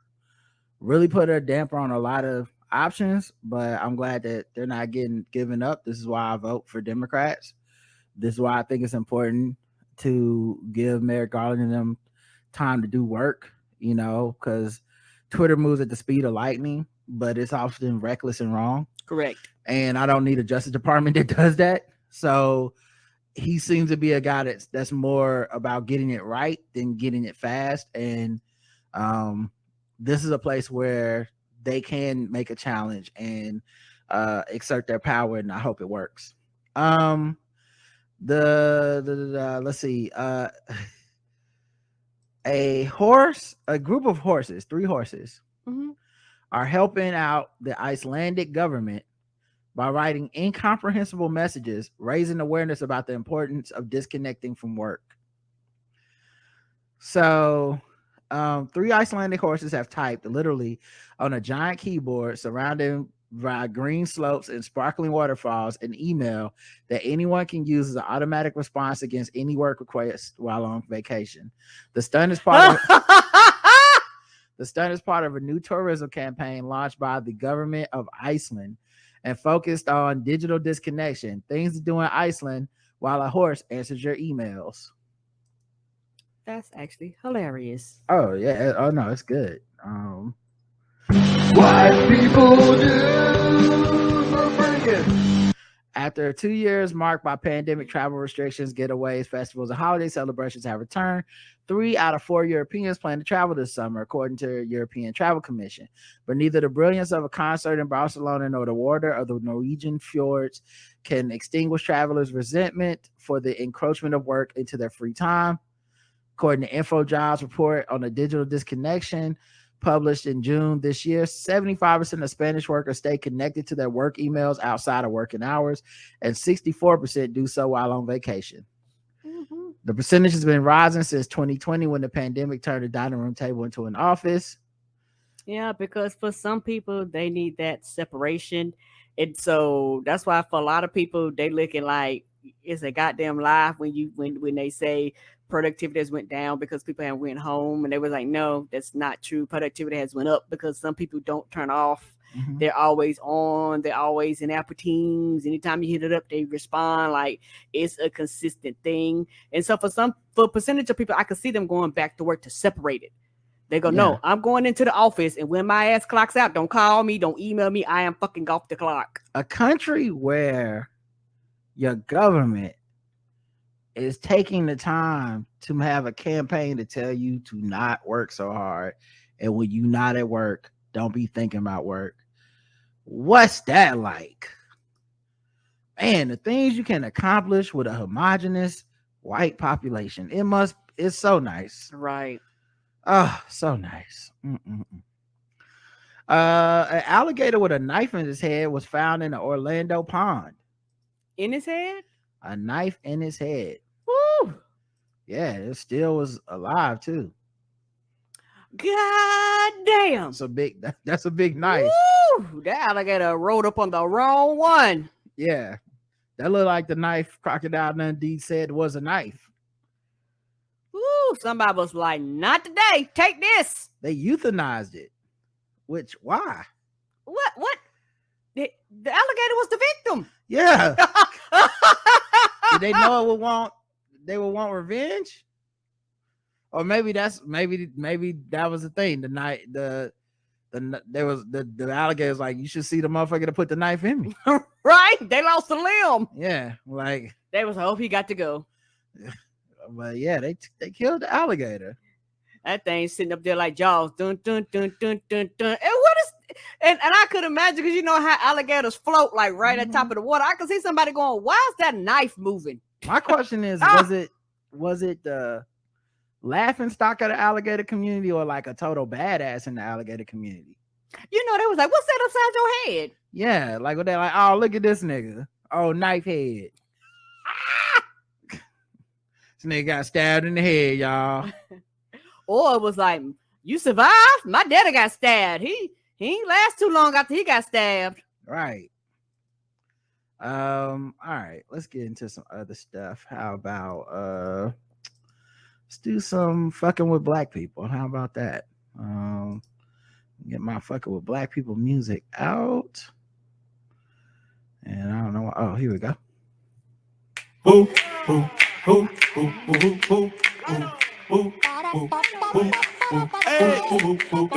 really put a damper on a lot of options, but I'm glad that they're not getting given up. This is why I vote for Democrats. This is why I think it's important to give Merrick Garland and them time to do work, because Twitter moves at the speed of lightning, but it's often reckless and wrong. Correct. And I don't need a Justice Department that does that. So he seems to be a guy that's more about getting it right than getting it fast. And this is a place where they can make a challenge and exert their power, and I hope it works. Let's see. A group of horses, 3 horses, are helping out the Icelandic government by writing incomprehensible messages, raising awareness about the importance of disconnecting from work. So 3 Icelandic horses have typed literally on a giant keyboard surrounded by green slopes and sparkling waterfalls an email that anyone can use as an automatic response against any work request while on vacation. The stunt is part of a new tourism campaign launched by the government of Iceland and focused on digital disconnection, things to do in Iceland while a horse answers your emails. That's actually hilarious. Oh yeah. Oh no, it's good. White people do for freaking. After 2 years marked by pandemic travel restrictions, getaways, festivals, and holiday celebrations have returned, 3 out of 4 Europeans plan to travel this summer, according to the European Travel Commission. But neither the brilliance of a concert in Barcelona nor the wonder of the Norwegian fjords can extinguish travelers' resentment for the encroachment of work into their free time. According to InfoJobs report on the digital disconnection published in June this year, 75% of Spanish workers stay connected to their work emails outside of working hours, and 64% do so while on vacation. The percentage has been rising since 2020 when the pandemic turned a dining room table into an office. Yeah, because for some people, they need that separation. And so that's why for a lot of people, they looking like it's a goddamn lie when they say productivity has went down because people have went home, and they was like, no, that's not true. Productivity has went up because some people don't turn off. They're always on. They're always in Apple Teams. Anytime you hit it up, they respond. Like it's a consistent thing. And so for a percentage of people, I could see them going back to work to separate it. They go, no, I'm going into the office, and when my ass clocks out, don't call me, don't email me. I am fucking off the clock. A country where your government is taking the time to have a campaign to tell you to not work so hard, and when you're not at work, don't be thinking about work. What's that like? Man, the things you can accomplish with a homogenous white population. It's so nice. Right. Oh, so nice. An alligator with a knife in his head was found in an Orlando pond. In his head? A knife in his head. Woo! Yeah, it still was alive too. God damn. That's a big knife. Woo! That alligator rode up on the wrong one. Yeah. That looked like the knife Crocodile Dundee said was a knife. Ooh, somebody was like, not today. Take this. They euthanized it. Which, why? What? The alligator was the victim. Yeah. Did they know they would want revenge? Or maybe that was the thing. The night the alligator's like, you should see the motherfucker that put the knife in me. Right? They lost a limb. Yeah, like they was, I hope he got to go. But yeah, they killed the alligator. That thing sitting up there like Jaws. Dun dun dun dun dun dun. And what is and I could imagine, because you know how alligators float like right at top of the water. I could see somebody going, why is that knife moving? My question is, was it the laughing stock of the alligator community or like a total badass in the alligator community? You know, they was like, what's that upside your head? Yeah, like when they're like, oh, look at this nigga. Oh, knife head. This nigga got stabbed in the head, y'all. Or it was like, you survived? My daddy got stabbed. He ain't last too long after he got stabbed. Right. All right, let's get into some other stuff. How about let's do some fucking with black people. How about that? Get my fucking with black people music out. And I don't know. Oh, here we go. We're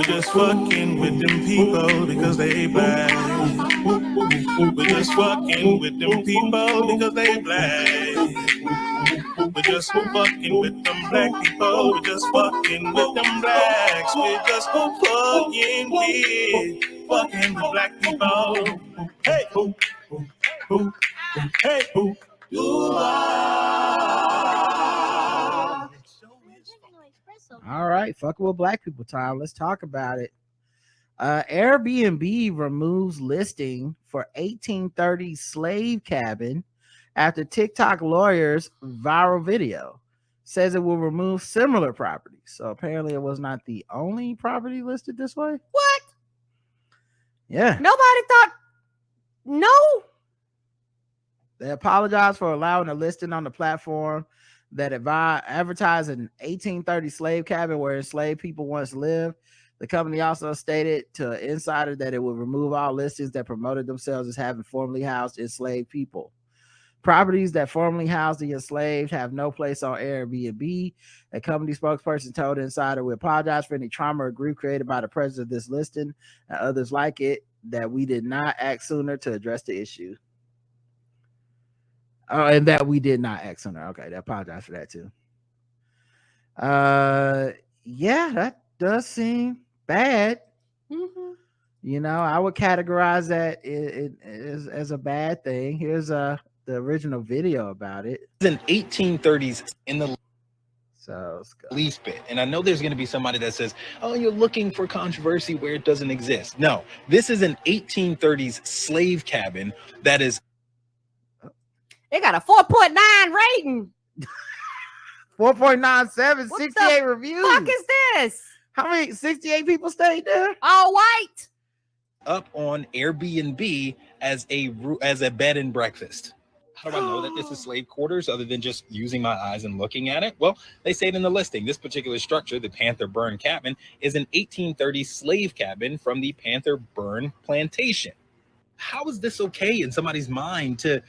just fucking with them people because they black. We're just fucking with them people because they black. We're just fucking with them black people. We're just fucking with them blacks. We're just fucking with black people. Hey, hey, All right, fucking with black people time. Let's talk about it. Airbnb removes listing for 1830 slave cabin after TikTok lawyers viral video. Says it will remove similar properties. So apparently it was not the only property listed this way. What? Yeah. Nobody thought, no. They apologized for allowing a listing on the platform that advertised an 1830 slave cabin where enslaved people once lived. The company also stated to an insider that it would remove all listings that promoted themselves as having formerly housed enslaved people. Properties that formerly housed the enslaved have no place on Airbnb. A company spokesperson told the insider, we apologize for any trauma or grief created by the presence of this listing and others like it, that we did not act sooner to address the issue. Oh, and that we did not act sooner. Okay, they apologize for that too. Yeah, that does seem bad. Mm-hmm. You know, I would categorize that as a bad thing. Here's the original video about it. It's in 1830s in the So least bit. And I know there's going to be somebody that says, oh, you're looking for controversy where it doesn't exist. No, this is an 1830s slave cabin that is. It got a 4.9 rating. 4.97, What 68 the reviews. Fuck is this? How many? 68 people stayed there? All white. Up on Airbnb as a bed and breakfast. How do I know that this is slave quarters other than just using my eyes and looking at it? Well, they say it in the listing. This particular structure, the Panther Burn cabin, is an 1830 slave cabin from the Panther Burn plantation. How is this okay in somebody's mind to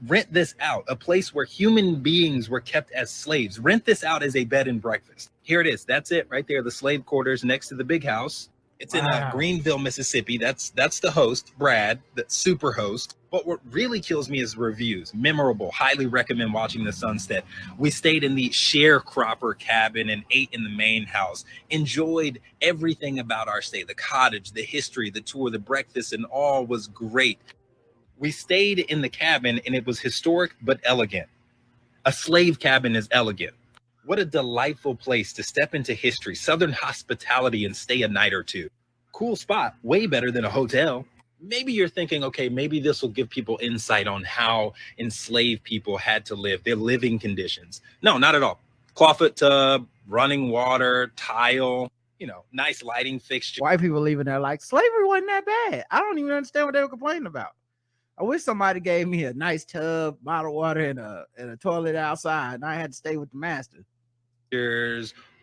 rent this out, a place where human beings were kept as slaves? Rent this out as a bed and breakfast. Here it is. That's it right there. The slave quarters next to the big house. It's in Greenville, Mississippi. That's the host, Brad, the super host. But what really kills me is reviews. Memorable. Highly recommend watching the sunset. We stayed in the sharecropper cabin and ate in the main house. Enjoyed everything about our stay. The cottage, the history, the tour, the breakfast, and all was great. We stayed in the cabin and it was historic but elegant. A slave cabin is elegant. What a delightful place to step into history, Southern hospitality, and stay a night or two. Cool spot, way better than a hotel. Maybe you're thinking, okay, maybe this will give people insight on how enslaved people had to live, their living conditions. No, not at all. Clawfoot tub, running water, tile, nice lighting fixture. White people leaving there like slavery wasn't that bad. I don't even understand what they were complaining about. I wish somebody gave me a nice tub, bottled water, and a toilet outside, and I had to stay with the master.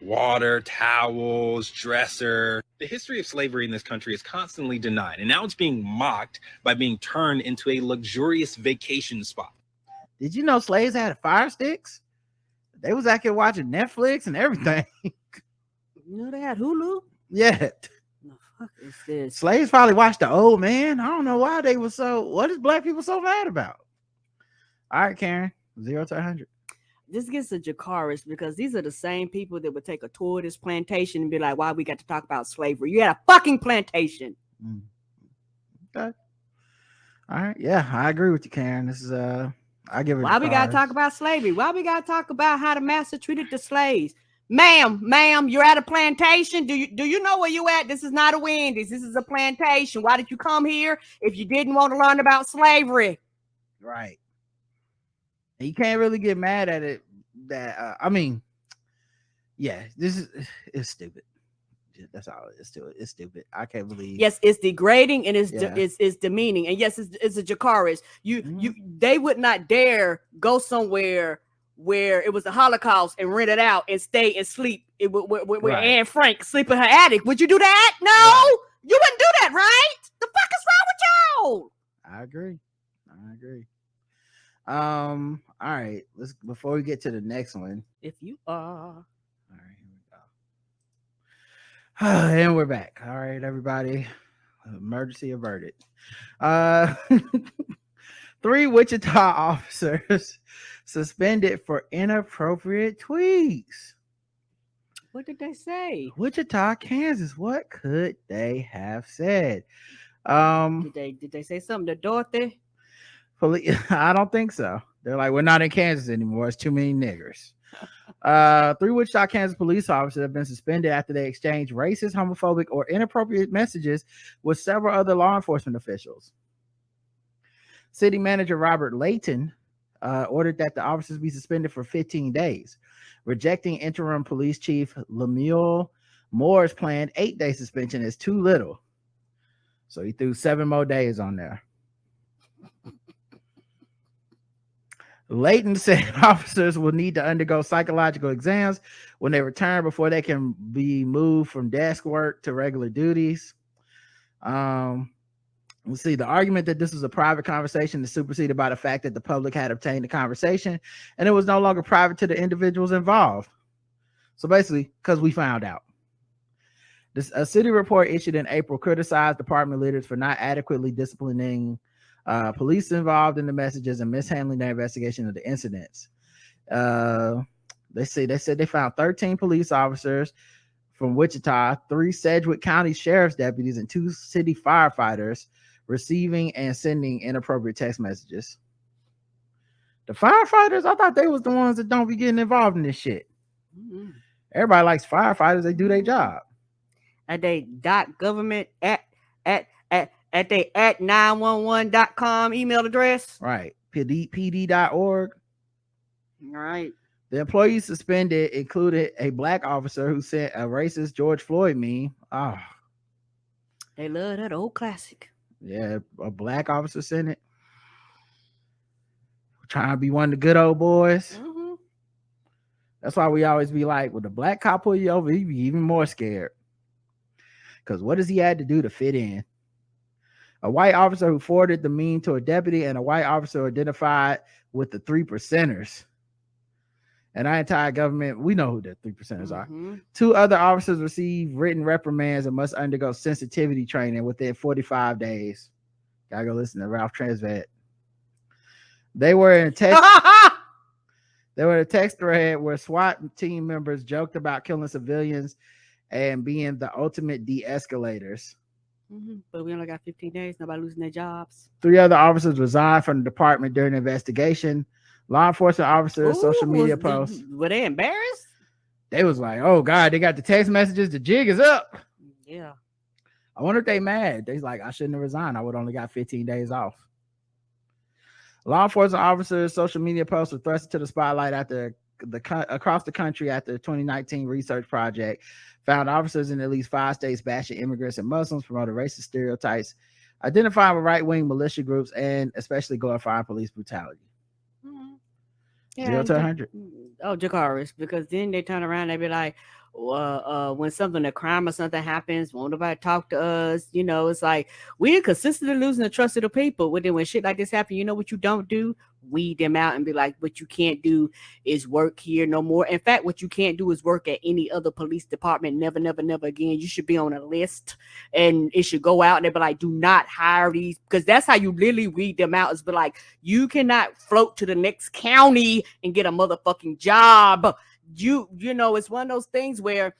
Water, towels, dresser. The history of slavery in this country is constantly denied, and now it's being mocked by being turned into a luxurious vacation spot. Did you know slaves had fire sticks? They was out here watching Netflix and everything. You know they had Hulu? Yeah. The fuck is this? Slaves probably watched The Old Man. I don't know why they were so. What is black people so mad about? All right, Karen. 0 to 100. This gets a Jacaris because these are the same people that would take a tour of this plantation and be like, why we got to talk about slavery? You had a fucking plantation. Okay. All right. Yeah, I agree with you, Karen. This is I give it. Why we got to talk about slavery? Why we got to talk about how the master treated the slaves? Ma'am, you're at a plantation. Do you know where you at? This is not a Wendy's. This is a plantation. Why did you come here if you didn't want to learn about slavery? Right. You can't really get mad at it. That I mean, yeah, it's stupid. That's all it is to it. It's stupid. I can't believe. Yes, it's degrading and it's demeaning. And yes, it's a Jacaris. They would not dare go somewhere where it was the Holocaust and rent it out and stay and sleep with Anne Frank sleep in her attic. Would you do that? No, right. You wouldn't do that, right? The fuck is wrong with y'all? I agree. All right, let's before we get to the next one. If you are. All right, here we go. And we're back. All right, everybody. Emergency averted. 3 Wichita officers suspended for inappropriate tweets. What did they say? Wichita, Kansas. What could they have said? Did they say something to Dorothy? I don't think so. They're like, we're not in Kansas anymore. It's too many niggers. 3 Wichita, Kansas police officers have been suspended after they exchanged racist, homophobic, or inappropriate messages with several other law enforcement officials. City manager Robert Layton ordered that the officers be suspended for 15 days, rejecting interim police chief Lemuel Moore's planned 8-day suspension as too little. So he threw 7 more days on there. Layton said officers will need to undergo psychological exams when they return before they can be moved from desk work to regular duties. Let's see. The argument that this was a private conversation is superseded by the fact that the public had obtained the conversation and it was no longer private to the individuals involved. So basically, because we found out. A city report issued in April criticized department leaders for not adequately disciplining police involved in the messages and mishandling their investigation of the incidents. They said they found 13 police officers from Wichita, 3 Sedgwick County sheriff's deputies, and 2 city firefighters receiving and sending inappropriate text messages. The firefighters, I thought they was the ones that don't be getting involved in this shit. Mm-hmm. Everybody likes firefighters. They do their job. At they .government at 911.com email address. Right. pd.org. All right. The employees suspended included a black officer who sent a racist George Floyd meme. Oh. They love that old classic. Yeah, a black officer sent it. Trying to be one of the good old boys. Mm-hmm. That's why we always be like, when the black cop pull you over, he be even more scared. Because what does he had to do to fit in? A white officer who forwarded the meme to a deputy and a white officer identified with the 3%ers. And our entire government, we know who the 3%ers are. 2 other officers received written reprimands and must undergo sensitivity training within 45 days. Gotta go listen to Ralph Transvet. They were in a text thread where SWAT team members joked about killing civilians and being the ultimate de-escalators. Mm-hmm. But we only got 15 days. Nobody losing their jobs. 3 other officers resigned from the department during the investigation. Law enforcement officers, social media posts. Were they embarrassed? They was like, oh God, they got the text messages. The jig is up. Yeah. I wonder if they mad. They like, I shouldn't have resigned. I would only got 15 days off. Law enforcement officers, social media posts were thrust to the spotlight after across the country after the 2019 research project found officers in at least 5 states bashing immigrants and Muslims, promoted racist stereotypes identifying with right-wing militia groups, and especially glorifying police brutality. Mhm. 0 to 100. Oh, Jakaris, because then they turn around, they be like, when something, a crime or something happens, won't nobody talk to us? You know, it's like we're consistently losing the trust of the people. But then when shit like this happen, you know what you don't do? Weed them out and be like, what you can't do is work here no more. In fact, what you can't do is work at any other police department. Never, never, never again. You should be on a list, and it should go out and they be like, do not hire these, because that's how you literally weed them out. Is be like, you cannot float to the next county and get a motherfucking job. You know, it's one of those things where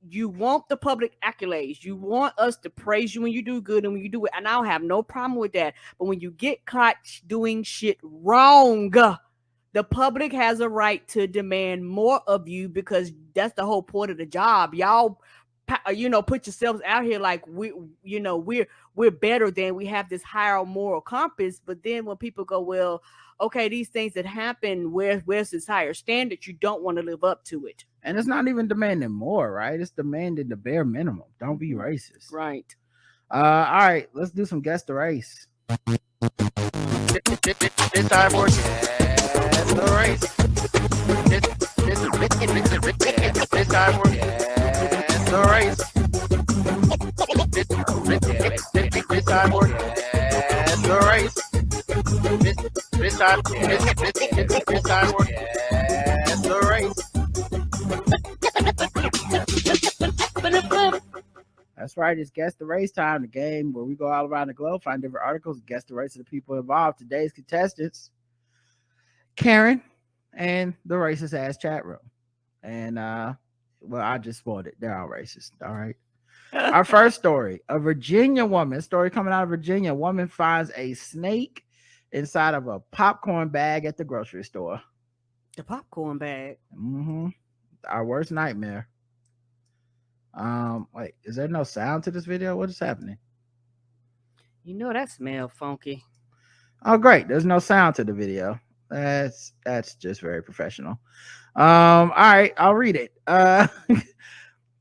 you want the public accolades. You want us to praise you when you do good and when you do it. And I don't have no problem with that. But when you get caught doing shit wrong, the public has a right to demand more of you, because that's the whole point of the job. Y'all, you know, put yourselves out here like we're better than, we have this higher moral compass. But then when people go, well, okay, these things that happen, where's this higher standard? You don't want to live up to it. And it's not even demanding more, right? It's demanding the bare minimum. Don't be racist. Right. All right, let's do some guess the race. This time for guess the race. This time for guess the race. This time for guess the race. This time for guess the race. That's right, it's Guess the Race time, the game where we go all around the globe, find different articles, guess the race of the people involved. Today's contestants, Karen and the racist ass chat room. And well, I just spoiled it. They're all racist. All right. Our first story, a Virginia woman, story coming out of Virginia. A woman finds a snake inside of a popcorn bag at the grocery store. The popcorn bag. Mm-hmm. Our worst nightmare. Wait, is there no sound to this video? What is happening? You know that smell funky. Oh, great. There's no sound to the video. That's just very professional. All right, I'll read it.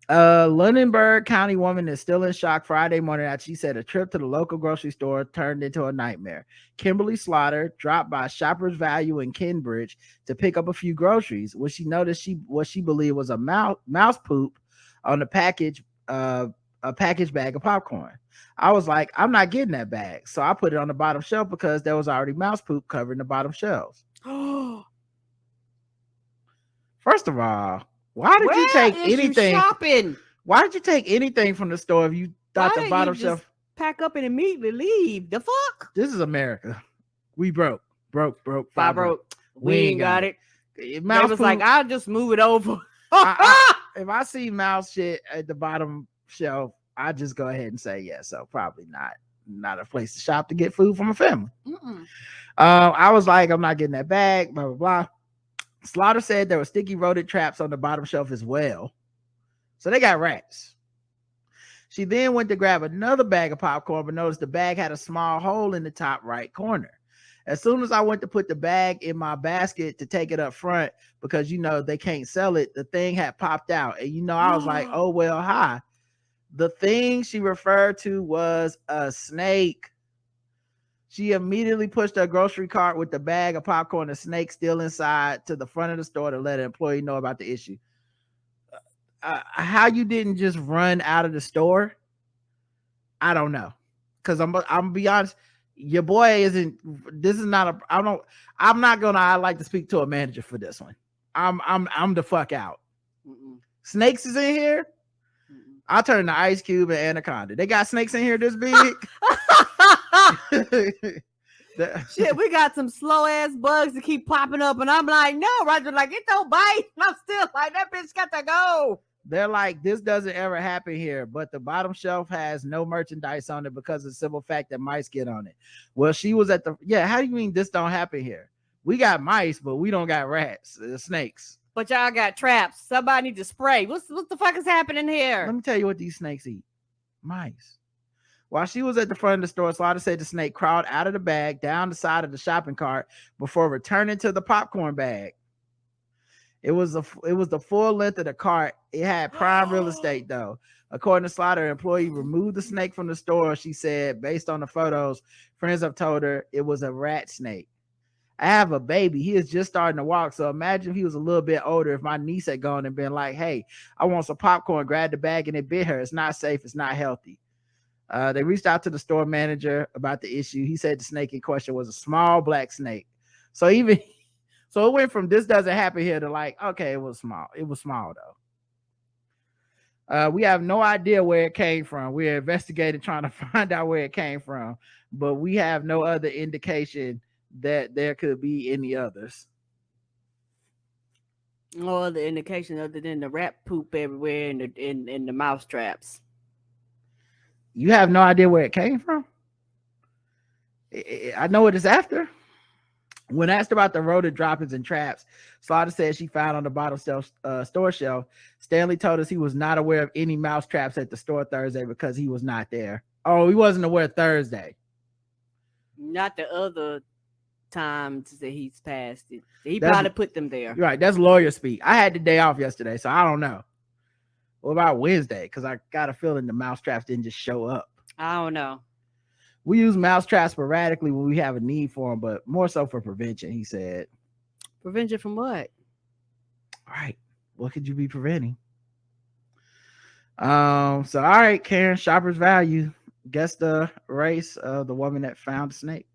Lunenburg County woman is still in shock Friday morning after she said a trip to the local grocery store turned into a nightmare. Kimberly Slaughter dropped by Shoppers Value in Kenbridge to pick up a few groceries when she noticed what she believed was a mouse poop on the a packaged bag of popcorn. I was like, I'm not getting that bag. So I put it on the bottom shelf because there was already mouse poop covering the bottom shelves. First of all, why did you take anything? Shopping? Why did you take anything from the store if you thought the bottom shelf? Pack up and immediately leave. The fuck? This is America. We broke. Five broke. We ain't got it. Mouse was poop, like, I'll just move it over. If I see mouse shit at the bottom shelf, I just go ahead and say yes. So probably not a place to shop to get food from a family. I was like, I'm not getting that bag. Blah blah blah. Slaughter said there were sticky rodent traps on the bottom shelf as well. So they got rats. She then went to grab another bag of popcorn, but noticed the bag had a small hole in the top right corner. As soon as I went to put the bag in my basket to take it up front, because, you know, they can't sell it, the thing had popped out. And, you know, I was like, oh, well, hi. The thing she referred to was a snake. She immediately pushed her grocery cart with the bag of popcorn and snake still inside to the front of the store to let an employee know about the issue. How you didn't just run out of the store, I don't know. Because I'm gonna be honest, your boy isn't. This is not a. I'm not gonna. I like to speak to a manager for this one. I'm the fuck out. Snakes is in here. I'll turn to Ice Cube and Anaconda. They got snakes in here this big. Shit, we got some slow ass bugs that keep popping up, and I'm like, no, Roger, like it don't bite. And I'm still like, that bitch got to go. They're like, this doesn't ever happen here, but the bottom shelf has no merchandise on it because of the simple fact that mice get on it. Well, she was at the how do you mean this don't happen here? We got mice, but we don't got rats, snakes. But y'all got traps. Somebody need to spray. What the fuck is happening here? Let me tell you what these snakes eat. Mice. While she was at the front of the store, Slaughter said the snake crawled out of the bag down the side of the shopping cart before returning to the popcorn bag. It was the full length of the cart. It had prime real estate though. According to Slaughter, an employee removed the snake from the store. She said, based on the photos, friends have told her it was a rat snake. I have a baby. He is just starting to walk. So imagine if he was a little bit older, if my niece had gone and been like, hey, I want some popcorn, grabbed the bag and it bit her. It's not safe. It's not healthy. They reached out to the store manager about the issue. He said the snake in question was a small black snake. So it went from this doesn't happen here to like, okay, it was small. It was small though. We have no idea where it came from. We're investigating, trying to find out where it came from, but we have no other indication that there could be any others. No other indication other than the rat poop everywhere in the mouse traps. You have no idea where it came from? I know what it's after. When asked about the rodent droppings and traps, Slaughter said she found on the bottom store shelf. Stanley told us he was not aware of any mouse traps at the store Thursday because he was not there. Oh, he wasn't aware Thursday. Not the other times that he's passed it. He probably put them there. Right, that's lawyer speak. I had the day off yesterday, so I don't know. What about Wednesday? Because I got a feeling the mouse traps didn't just show up. I don't know. We use mouse traps sporadically when we have a need for them, but more so for prevention, he said. Prevention from what? All right. What could you be preventing? So all right, Karen, Shopper's Value. Guess the race of the woman that found the snake.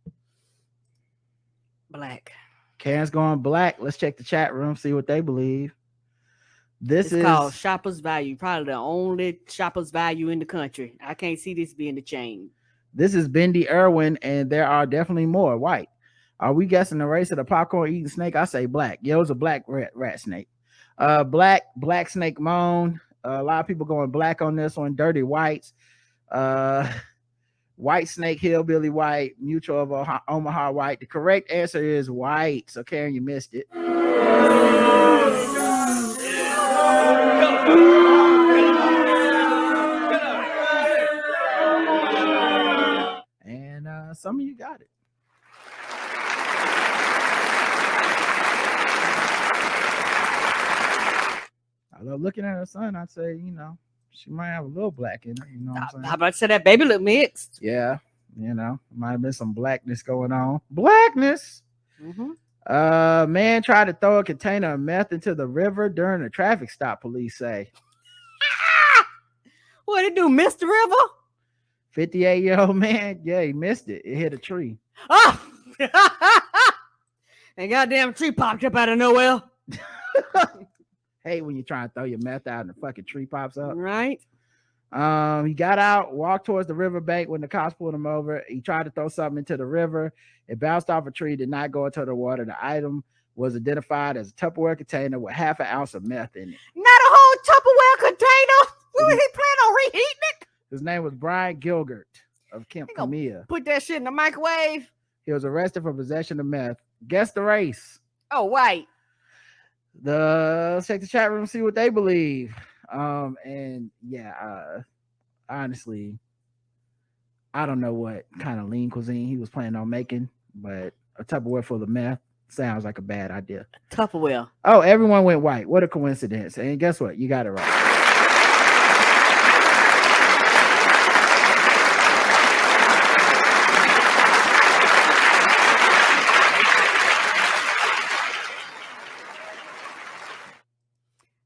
Black. Karen's going black. Let's check the chat room, see what they believe. It's called Shopper's Value. Probably the only Shopper's Value in the country. I can't see this being the chain. This is Bendy Irwin, and there are definitely more. White. Are we guessing the race of the popcorn eating snake? I say black. Yeah, it was a black rat snake. Black snake moan. A lot of people going black on this one. Dirty whites. White snake, hillbilly white, mutual of Omaha white. The correct answer is white. So Karen, you missed it. And some of you got it. Although looking at her son, I'd say, you know, she might have a little black in her. You know what I'm saying? How about to say that baby look mixed? Yeah, you know, might have been some blackness going on. Blackness. Mm-hmm. Man tried to throw a container of meth into the river during a traffic stop, police say. What did it do, Mr. River? 58-year-old man, yeah, he missed it. It hit a tree. Oh! And goddamn tree popped up out of nowhere. Hate when you're trying to throw your meth out and the fucking tree pops up. Right. He got out, walked towards the riverbank when the cops pulled him over. He tried to throw something into the river. It bounced off a tree, did not go into the water. The item was identified as a Tupperware container with half an ounce of meth in it. Not a whole Tupperware container. What was he planning on reheating it? His name was Brian Gilgert of Kemp Camilla. Put that shit in the microwave. He was arrested for possession of meth. Guess the race. Oh, white. Let's check the chat room, see what they believe. And yeah, honestly, I don't know what kind of lean cuisine he was planning on making, but a Tupperware full of meth sounds like a bad idea. Tupperware. Oh, everyone went white. What a coincidence. And guess what? You got it right.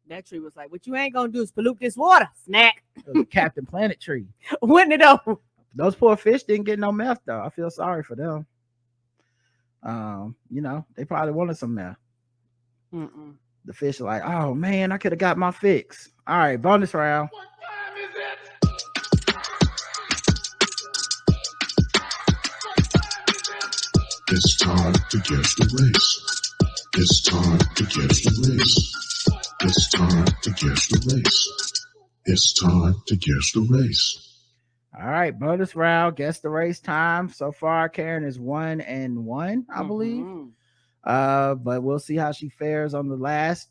That tree was like, what you ain't gonna do is pollute this water. Snack. It was a Captain Planet tree. Wouldn't it though? Those poor fish didn't get no meth though. I feel sorry for them. You know, they probably wanted some meth. Mm-mm. The fish are like, oh man, I could have got my fix. All right, bonus round. What time is it? It's time to guess the race. It's time to guess the race. It's time to guess the race. It's time to guess the race. All right, bonus round, guess the race time. So far, Karen is 1-1, I believe. But we'll see how she fares on the last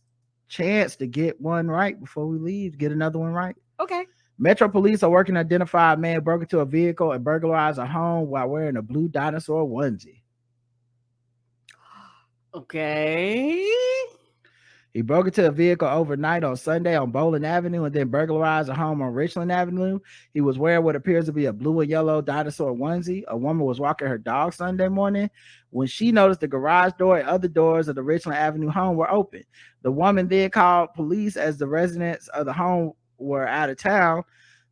chance to get one right before we leave. Get another one right. Okay. Metro police are working to identify a man broke into a vehicle and burglarized a home while wearing a blue dinosaur onesie. Okay. He broke into a vehicle overnight on Sunday on Bowling Avenue and then burglarized a home on Richland Avenue. He was wearing what appears to be a blue and yellow dinosaur onesie. A woman was walking her dog Sunday morning when she noticed the garage door and other doors of the Richland Avenue home were open. The woman then called police as the residents of the home were out of town.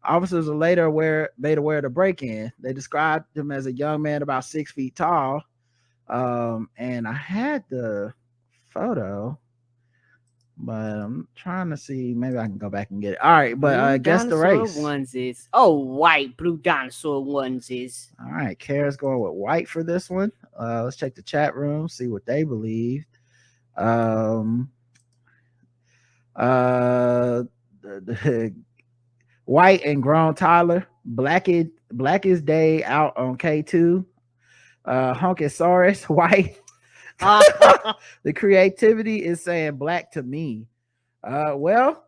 Officers were later made aware of the break-in. They described him as a young man about 6 feet tall. And I had the photo, but I'm trying to see. Maybe I can go back and get it. All right, but guess the race. Onesies. Oh, white blue dinosaur onesies. All right, Kara's going with white for this one. Let's check the chat room, see what they believe. White and grown Tyler. Blackest Day out on K2. Honkosaurus, white. The creativity is saying black to me. Barney's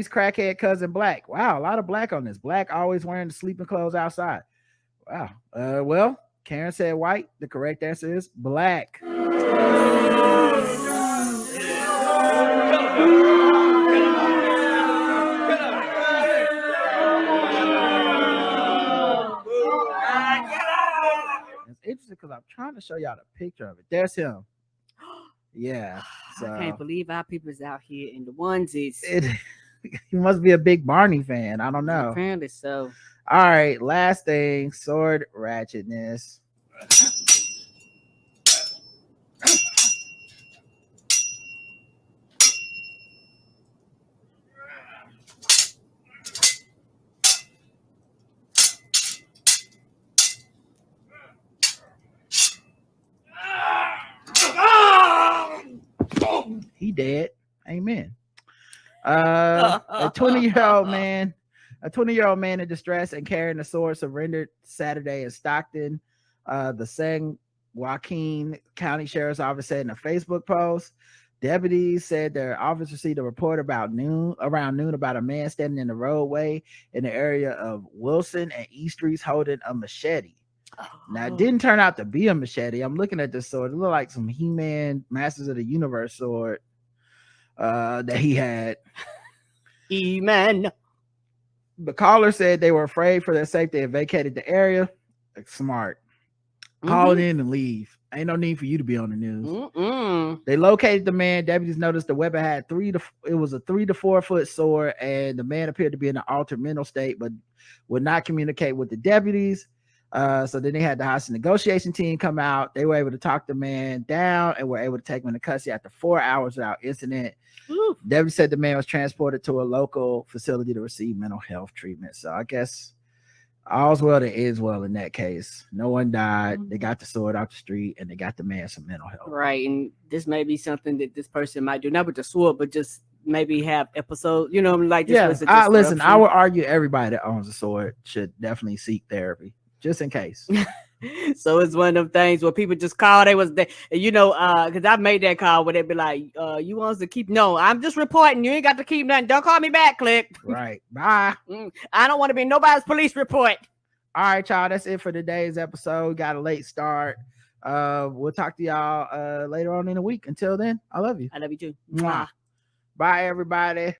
crackhead cousin black. Wow, a lot of black on this. Black always wearing the sleeping clothes outside. Wow. Karen said white. The correct answer is black. Interesting because I'm trying to show y'all the picture of it. There's him. Yeah. So I can't believe our people's out here in the onesies. He must be a big Barney fan. I don't know. Apparently so. All right. Last thing, sword ratchetness. He dead. Amen. A 20-year-old man in distress and carrying a sword surrendered Saturday in Stockton. The San Joaquin County Sheriff's Office said in a Facebook post. Deputies said their office received a report around noon about a man standing in the roadway in the area of Wilson and East Streets holding a machete. Now, it didn't turn out to be a machete. I'm looking at this sword. It looked like some He-Man Masters of the Universe sword that he had. He-Man. The caller said they were afraid for their safety and vacated the area. Smart. Call it in and leave. Ain't no need for you to be on the news. They located the man. Deputies noticed the weapon had it was a 3 to 4 foot sword, and the man appeared to be in an altered mental state, but would not communicate with the deputies. So then they had the hostage negotiation team come out. They were able to talk the man down and were able to take him into custody after 4 hours without incident. Deputy said the man was transported to a local facility to receive mental health treatment. So I guess all's well that is well in that case. No one died. They got the sword out the street and they got the man some mental health. Right. And this may be something that this person might do, not with the sword, but just maybe have episodes, like this. Yeah, listen, I would argue everybody that owns a sword should definitely seek therapy. Just in case. So it's one of them things where people just call. They was there, because I made that call where they'd be like, you want us to keep? No, I'm just reporting. You ain't got to keep nothing. Don't call me back, click. Right. Bye. I don't want to be nobody's police report. All right, y'all. That's it for today's episode. Got a late start. We'll talk to y'all later on in the week. Until then, I love you. I love you too. Mwah. Bye, everybody.